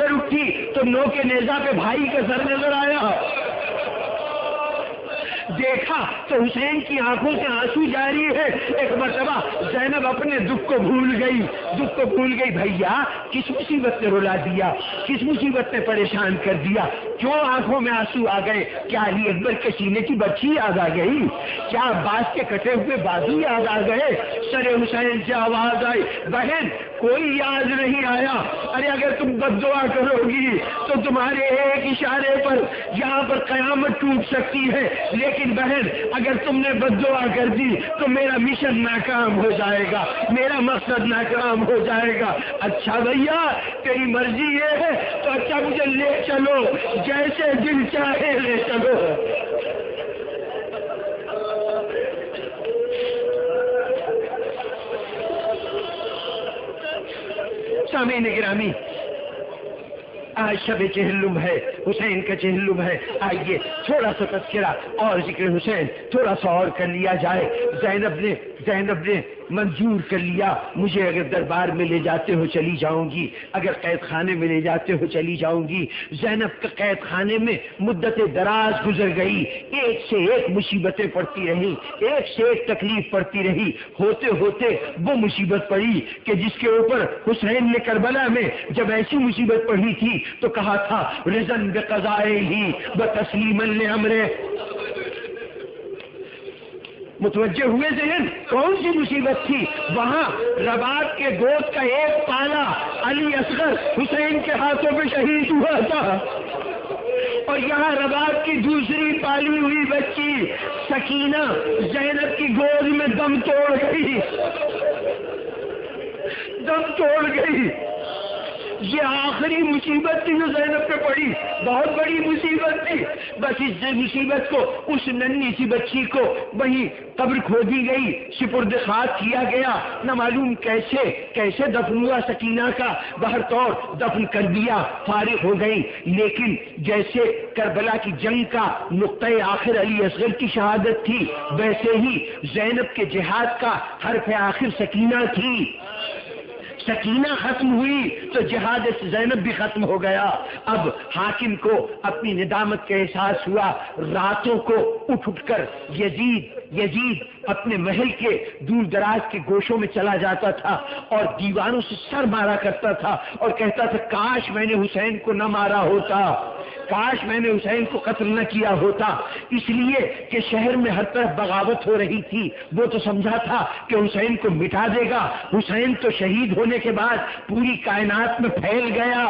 [SPEAKER 1] اٹھی تو نو کے نیزہ پہ بھائی کا سر نظر آیا، دیکھا تو حسین کی آنکھوں سے آنسو جاری ہے۔ ایک مرتبہ زینب اپنے دکھ کو بھول گئی، بھیا کس مصیبت نے رلا دیا، کس مصیبت نے پریشان کر دیا، کیوں آنکھوں میں آنسو آ گئے؟ کیا علی اکبر کے سینے کی بچی یاد آ گئی؟ کیا عباس کے کٹے ہوئے بازو یاد آ گئے؟ سر حسین سے آواز آئی، بہن کوئی یاد نہیں آیا۔ ارے اگر تم بد دعا کرو گی تو تمہارے ایک اشارے پر یہاں پر قیامت ٹوٹ سکتی ہے، لیکن بہن اگر تم نے بد دعا کر دی تو میرا مشن ناکام ہو جائے گا، میرا مقصد ناکام ہو جائے گا۔ اچھا بھیا تیری مرضی یہ ہے تو اچھا مجھے لے چلو، جیسے دل چاہے لے چلو۔ سامعین گرامی، آج شب چہلم ہے، حسین کا چہلم ہے، آئیے تھوڑا سا تذکرہ اور ذکر حسین تھوڑا سا اور کر لیا جائے۔ زینب نے منظور کر لیا، مجھے اگر دربار میں لے جاتے ہو چلی جاؤں گی، اگر قید خانے میں لے جاتے ہو چلی جاؤں گی۔ زینب کے قید خانے میں مدت دراز گزر گئی، ایک سے ایک مصیبتیں پڑتی رہی، ایک سے ایک تکلیف پڑتی رہی، ہوتے ہوتے وہ مصیبت پڑی کہ جس کے اوپر حسین نے کربلا میں جب ایسی مصیبت پڑھی تھی تو کہا تھا رضن بقضائے ہی بتسلیما لامرہ۔ متوجہ ہوئے ذہن کون سی مصیبت تھی؟ وہاں رباب کے گود کا ایک پالا علی اصغر حسین کے ہاتھوں پہ شہید ہوا تھا، اور یہاں رباب کی دوسری پالی ہوئی بچی سکینہ زینب کی گود میں دم توڑ گئی۔ یہ آخری مصیبت تھی جو زینب پہ پڑی، بہت بڑی مصیبت تھی۔ بس اس مصیبت کو اس ننھی سی بچی کو وہیں قبر کھودی گئی، سپرد خاک کیا گیا، نہ معلوم کیسے دفن ہوا سکینہ کا، بہر طور دفن کر دیا، فارغ ہو گئی۔ لیکن جیسے کربلا کی جنگ کا نقطۂ آخر علی اصغر کی شہادت تھی، ویسے ہی زینب کے جہاد کا حرف آخر سکینہ تھی۔ سکینہ ختم ہوئی تو جہاد زینب بھی ختم ہو گیا۔ اب حاکم کو اپنی ندامت کا احساس ہوا، راتوں کو اٹھ کر یزید اپنے محل کے دور دراز کے گوشوں میں چلا جاتا تھا اور دیواروں سے سر مارا کرتا تھا اور کہتا تھا کاش میں نے حسین کو نہ مارا ہوتا، کاش میں نے حسین کو قتل نہ کیا ہوتا، اس لیے کہ شہر میں ہر طرف بغاوت ہو رہی تھی۔ وہ تو سمجھا تھا کہ حسین کو مٹا دے گا، حسین تو شہید ہونے کے بعد پوری کائنات میں پھیل گیا،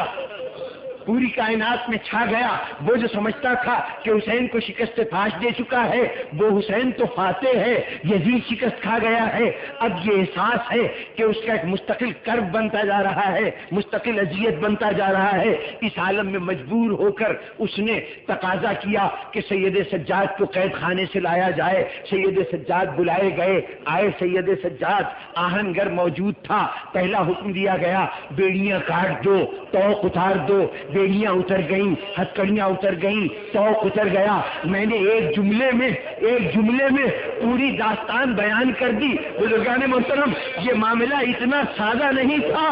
[SPEAKER 1] پوری کائنات میں چھا گیا۔ وہ جو سمجھتا تھا کہ حسین کو شکست فاش دے چکا ہے، وہ حسین تو فاتح ہے، یزید شکست کھا گیا ہے۔ اب یہ احساس ہے کہ اس کا ایک مستقل کرب بنتا جا رہا ہے، مستقل اذیت بنتا جا رہا ہے۔ اس عالم میں مجبور ہو کر اس نے تقاضا کیا کہ سید سجاد کو قید خانے سے لایا جائے۔ سید سجاد بلائے گئے، آئے سید سجاد، آہنگر موجود تھا۔ پہلا حکم دیا گیا بیڑیاں کاٹ دو، توق اتار دو۔ بیڑیاں اتر گئیں، ہتکڑیاں اتر گئیں، توق اتر گیا۔ میں نے ایک جملے میں پوری داستان بیان کر دی۔ بزرگان محترم، یہ معاملہ اتنا سادہ نہیں تھا۔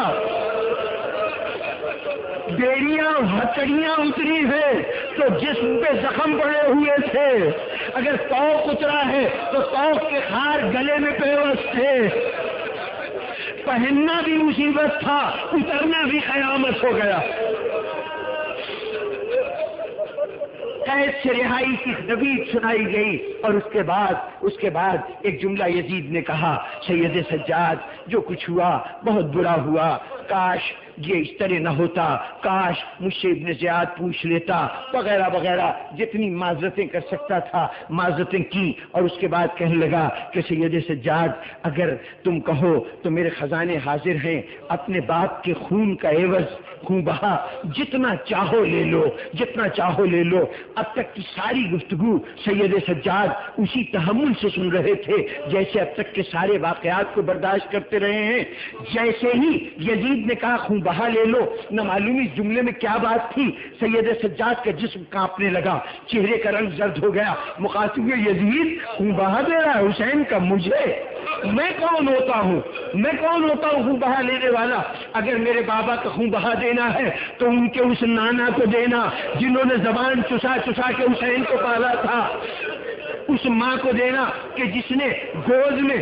[SPEAKER 1] بیڑیاں ہتکڑیاں اتری ہے تو جسم پہ زخم پڑے ہوئے تھے، اگر توق اترا ہے تو توق کے خار گلے میں پیوست تھے۔ پہننا بھی مصیبت تھا، اترنا بھی قیامت ہو گیا۔ قید سے رہائی کی نوید سنائی گئی اور اس کے بعد ایک جملہ یزید نے کہا، سید سجاد جو کچھ ہوا بہت برا ہوا، کاش یہ اس طرح نہ ہوتا، کاش مجھ سے ابن زیاد پوچھ لیتا، وغیرہ وغیرہ جتنی معذرتیں کر سکتا تھا معذرتیں کی۔ اور اس کے بعد کہنے لگا کہ سید سجاد اگر تم کہو تو میرے خزانے حاضر ہیں، اپنے باپ کے خون کا عوض خون بہا جتنا چاہو لے لو، جتنا چاہو لے لو۔ اب تک کی ساری گفتگو سید سجاد اسی تحمل سے سن رہے تھے جیسے اب تک کے سارے واقعات کو برداشت کرتے رہے ہیں۔ جیسے ہی یزید نے کہا خون بہا لے لو، نہ معلوم اس جملے میں کیا بات تھی، سید سجاد کا جسم کانپنے لگا، چہرے کا رنگ زرد ہو گیا۔ مخاطب یزید خون بہا دے رہا ہے حسین کا مجھے، میں کون ہوتا ہوں خون بہا لینے والا؟ اگر میرے بابا کا خون بہا دینا ہے تو ان کے اس نانا کو دینا جنہوں نے زبان چسا کے حسین کو پالا تھا، اس ماں کو دینا کہ جس نے گود میں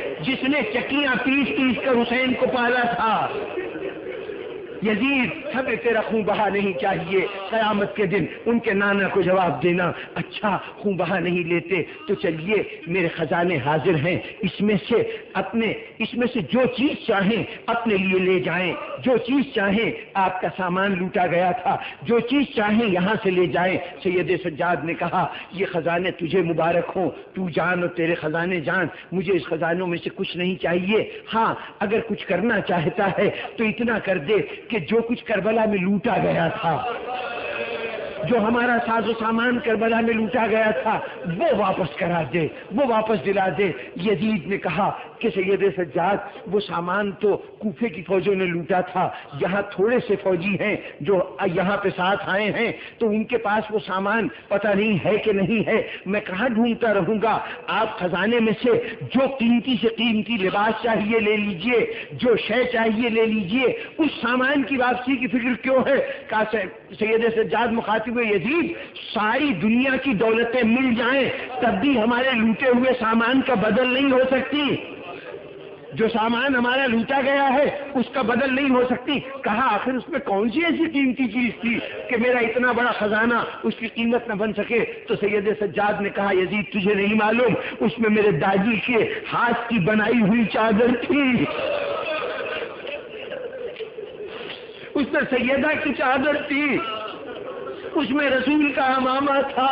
[SPEAKER 1] چکیاں پیس کر حسین کو پالا تھا۔ یزید ہمیں تیرا خون بہا نہیں چاہیے، قیامت کے دن ان کے نانا کو جواب دینا۔ اچھا خون بہا نہیں لیتے تو چلیے میرے خزانے حاضر ہیں، اس میں سے جو چیز چاہیں اپنے لیے لے جائیں، جو چیز چاہیں، آپ کا سامان لوٹا گیا تھا، جو چیز چاہیں یہاں سے لے جائیں۔ سید سجاد نے کہا یہ خزانے تجھے مبارک ہوں، تو جان اور تیرے خزانے جان، مجھے اس خزانوں میں سے کچھ نہیں چاہیے۔ ہاں اگر کچھ کرنا چاہتا ہے تو اتنا کر دے کہ جو کچھ کربلا میں لوٹا گیا تھا، جو ہمارا ساز و سامان کربلا میں لوٹا گیا تھا وہ واپس کرا دے، وہ واپس دلا دے۔ یزید نے کہا کہ سید سجاد وہ سامان تو کوفے کی فوجوں نے لوٹا تھا، یہاں تھوڑے سے فوجی ہیں جو یہاں پہ ساتھ آئے ہیں تو ان کے پاس وہ سامان پتہ نہیں ہے کہ نہیں ہے، میں کہاں ڈھونڈتا رہوں گا؟ آپ خزانے میں سے جو قیمتی سے قیمتی لباس چاہیے لے لیجئے، جو شے چاہیے لے لیجئے، اس سامان کی واپسی کی فکر کیوں ہے؟ کہا سید سجاد مخاطب یزید ساری دنیا کی دولتیں مل جائیں تب بھی ہمارے لوٹے ہوئے سامان کا بدل نہیں ہو سکتی، جو سامان ہمارا لوٹا گیا ہے اس کا بدل نہیں ہو سکتی۔ کہا آخر اس میں کون سی ایسی قیمتی چیز تھی کہ میرا اتنا بڑا خزانہ اس کی قیمت نہ بن سکے؟ تو سید سجاد نے کہا یزید تجھے نہیں معلوم، اس میں میرے دادی کے ہاتھ کی بنائی ہوئی چادر تھی، اس میں سیدہ کی چادر تھی، اس میں رسول کا امامہ تھا،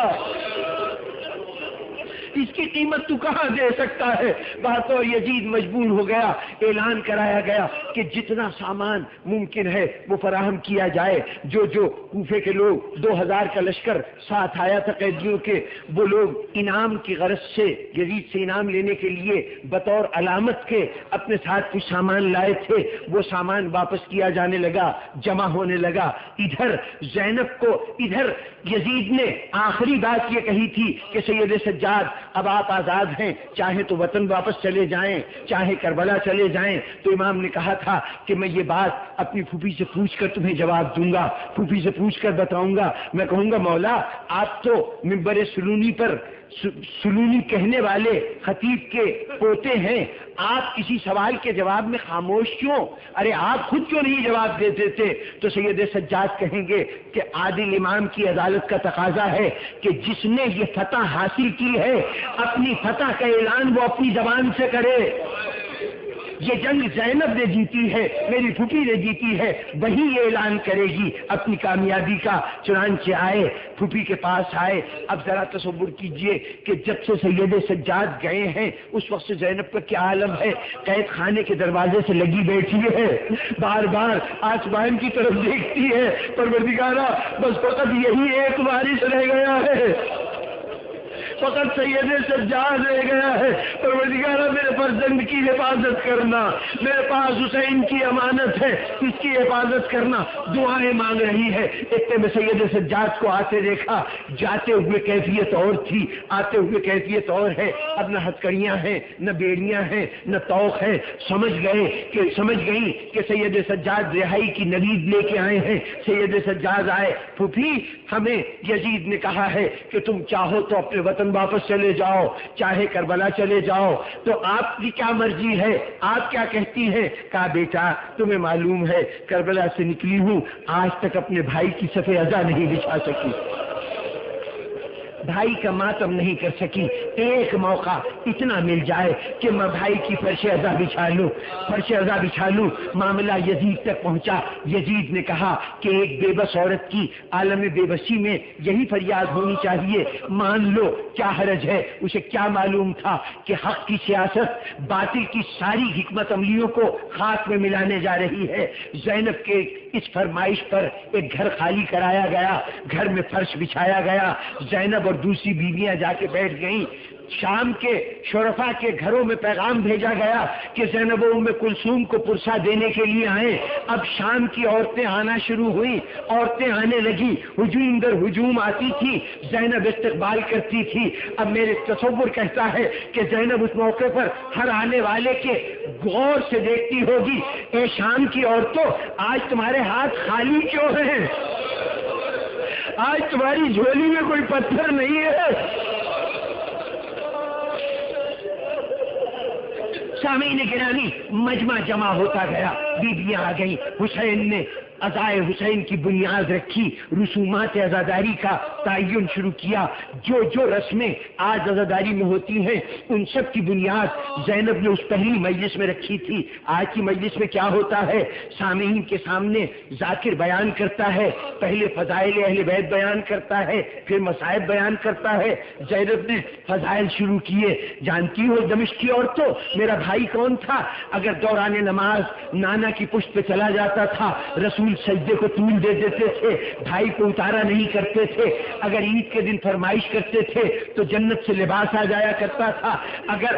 [SPEAKER 1] اس کی قیمت تو کہاں دے سکتا ہے؟ بات اور یزید مجبور ہو گیا، اعلان کرایا گیا کہ جتنا سامان ممکن ہے وہ فراہم کیا جائے۔ جو کوفے کے لوگ 2000 کا لشکر ساتھ آیا تھا قیدیوں کے، وہ لوگ انعام کی غرض سے یزید سے انعام لینے کے لیے بطور علامت کے اپنے ساتھ کچھ سامان لائے تھے، وہ سامان واپس کیا جانے لگا، جمع ہونے لگا۔ ادھر زینب کو، ادھر یزید نے آخری بات یہ کہی تھی کہ سید سجاد اب آپ آزاد ہیں، چاہے تو وطن واپس چلے جائیں، چاہے کربلا چلے جائیں۔ تو امام نے کہا تھا کہ میں یہ بات اپنی پھوپھی سے پوچھ کر تمہیں جواب دوں گا، پھوپھی سے پوچھ کر بتاؤں گا۔ میں کہوں گا مولا آپ تو منبر سلونی پر سلونی کہنے والے خطیب کے پوتے ہیں، آپ کسی سوال کے جواب میں خاموش کیوں؟ ارے آپ خود کیوں نہیں جواب دیتے تھے؟ تو سید سجاد کہیں گے کہ عادل امام کی عدالت کا تقاضا ہے کہ جس نے یہ فتح حاصل کی ہے اپنی فتح کا اعلان وہ اپنی زبان سے کرے۔ یہ جنگ زینب نے جیتی ہے، میری پھوپھی نے جیتی ہے، وہی یہ اعلان کرے گی اپنی کامیابی کا۔ چنانچہ آئے، پھوپھی کے پاس آئے۔ اب ذرا تصور کیجئے کہ جب سے سید سجاد گئے ہیں اس وقت سے زینب کا کیا عالم ہے، قید خانے کے دروازے سے لگی بیٹھی ہے، بار بار آسمان کی طرف دیکھتی ہے، پروردگارا بس فقط یہی ایک وارث رہ گیا ہے، فقط سید سجاد رہ گیا ہے، پروردگارا میرے فرزند کی حفاظت کرنا، میرے پاس حسین کی امانت ہے، اس کی حفاظت کرنا، دعائیں مانگ رہی ہے۔ اتنے میں سید سجاد کو آتے دیکھا، جاتے ہوئے کیفیت اور تھی، آتے ہوئے کیفیت اور ہے۔ اب نہ ہتھکڑیاں ہیں، نہ بیڑیاں ہیں، نہ توق ہے۔ سمجھ گئی کہ سید سجاد رہائی کی نوید لے کے آئے ہیں۔ سید سجاد آئے، پھوپھی ہمیں یزید نے کہا ہے کہ تم چاہو تو اپنے وطن واپس چلے جاؤ، چاہے کربلا چلے جاؤ، تو آپ کی کیا مرضی ہے، آپ کیا کہتی ہیں؟ کہا بیٹا تمہیں معلوم ہے کربلا سے نکلی ہوں، آج تک اپنے بھائی کی صف اذا نہیں بچھا سکی، بھائی کا ماتم نہیں کر سکی، ایک موقع اتنا مل جائے کہ میں بھائی کی فرش اذا بچھا لوں۔ معاملہ یزید تک پہنچا۔ یزید نے کہا کہ ایک بے بس عورت کی عالم بے بسی میں یہی فریاد ہونی چاہیے، مان لو کیا حرج ہے۔ اسے کیا معلوم تھا کہ حق کی سیاست باطل کی ساری حکمت عملیوں کو خاک میں ملانے جا رہی ہے۔ زینب کے اس فرمائش پر ایک گھر خالی کرایا گیا، گھر میں فرش بچھایا گیا، زینب اور دوسری بیویاں جا کے بیٹھ گئیں۔ شام کے شرفا کے گھروں میں پیغام بھیجا گیا کہ زینب و ام کلثوم کو پرسا دینے کے لیے آئیں۔ اب شام کی عورتیں آنا شروع ہوئیں، عورتیں آنے لگی، ہجوم در ہجوم آتی تھی، زینب استقبال کرتی تھی۔ اب میرے تصور کہتا ہے کہ زینب اس موقع پر ہر آنے والے کے غور سے دیکھتی ہوگی، اے شام کی عورتوں آج تمہارے ہاتھ خالی کیوں ہیں؟ آج تمہاری جھولی میں کوئی پتھر نہیں ہے؟ سامعین گرامی، مجمع جمع ہوتا گیا، بیویاں آ گئیں۔ حسین نے عزائے حسین کی بنیاد رکھی، رسومات عزاداری کا تعین شروع کیا۔ جو جو رسمیں آج عزاداری میں ہوتی ہیں ان سب کی بنیاد زینب نے اس پہلی مجلس میں رکھی تھی۔ آج کی مجلس میں کیا ہوتا ہے؟ سامعین کے سامنے ذاکر بیان کرتا ہے، پہلے فضائل اہل بیت بیان کرتا ہے، پھر مصائب بیان کرتا ہے۔ زینب نے فضائل شروع کیے۔ جانتی ہو دمشق کی عورتوں میرا بھائی کون تھا؟ اگر دوران نماز نانا کی پشت پہ چلا جاتا تھا، رسول سجدے کو طول دے دیتے تھے، بھائی کو اتارا نہیں کرتے تھے۔ اگر عید کے دن فرمائش کرتے تھے تو جنت سے لباس آ جایا کرتا تھا۔ اگر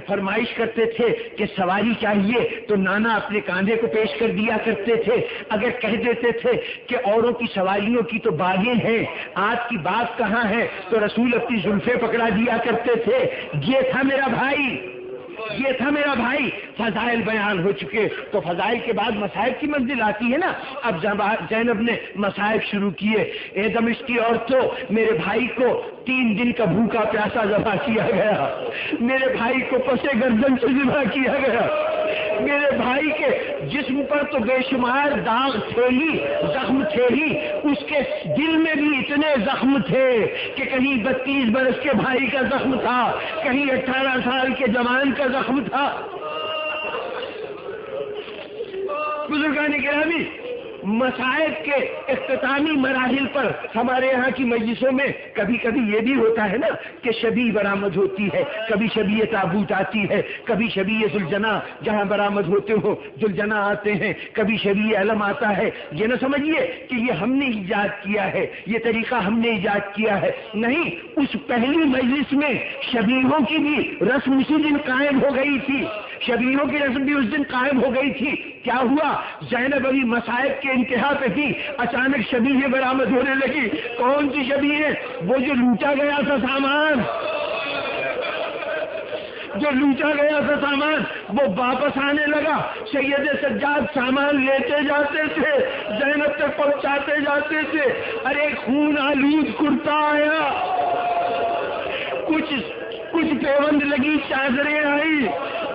[SPEAKER 1] فرمائش کرتے تھے کہ سواری چاہیے تو نانا اپنے کاندھے کو پیش کر دیا کرتے تھے۔ اگر کہہ دیتے تھے کہ اوروں کی سواریوں کی تو باغیں ہیں، آپ کی باغ کہاں ہے، تو رسول اپنی زلفیں پکڑا دیا کرتے تھے۔ یہ تھا میرا بھائی۔ فضائل بیان ہو چکے تو فضائل کے بعد مصائب کی منزل آتی ہے نا۔ اب زینب نے مصائب شروع کیے۔ اے دمشق کی عورتوں میرے بھائی کو 3 دن کا بھوکا پیاسا ذبح کیا گیا، میرے بھائی کو پسے گردن سے ذبح کیا گیا، میرے بھائی کے جسم پر تو بے شمار داغ تھے ہی، زخم تھے ہی، اس کے دل میں بھی اتنے زخم تھے کہ کہیں 32 برس کے بھائی کا زخم تھا، کہیں 18 سال کے جوان کا زخم تھا۔ بزرگان گرامی، مصائب کے اختتامی مراحل پر ہمارے یہاں کی مجلسوں میں کبھی کبھی یہ بھی ہوتا ہے نا کہ شبیہ برآمد ہوتی ہے، کبھی شبیہ تابوت آتی ہے، کبھی شبیہ ذوالجناح جہاں برآمد ہوتے ہو ذوالجناح آتے ہیں، کبھی شبیہ علم آتا ہے۔ یہ نہ سمجھیے کہ یہ ہم نے ایجاد کیا ہے، یہ طریقہ ہم نے ایجاد کیا ہے، نہیں، اس پہلی مجلس میں شبیہوں کی بھی رسم اسی دن قائم ہو گئی تھی، شبیہوں کی رسم بھی اس دن قائم ہو گئی تھی۔ کیا ہوا؟ زینب ابھی مصائب کے انتہا پہ تھی، اچانک شبیہ برآمد ہونے لگی۔ کون سی شبیہ؟ وہ جو لوٹا گیا تھا سامان، جو لوٹا گیا تھا سامان وہ واپس آنے لگا. سید سجاد سامان لیتے جاتے تھے, زینب تک پہنچاتے جاتے تھے. ارے خون آلود کرتا آیا, کچھ پیوند لگی چادریں آئی,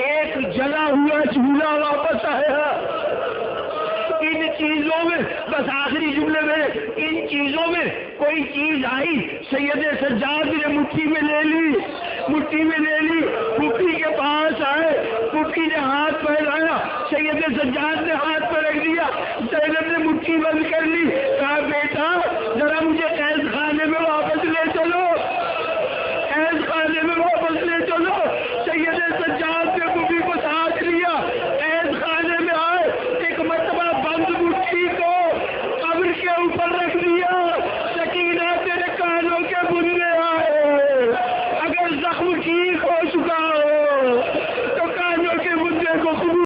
[SPEAKER 1] ایک جلا ہوا جھولا واپس آیا. ان چیزوں میں, بس آخری جملے میں, ان چیزوں میں کوئی چیز آئی, سید سجاد نے مٹھی میں لے لی. پھوپھی کے پاس آئے, پھوپھی نے ہاتھ پھیلایا, سید سجاد نے ہاتھ پہ رکھ دیا, زینب نے مٹھی بند کر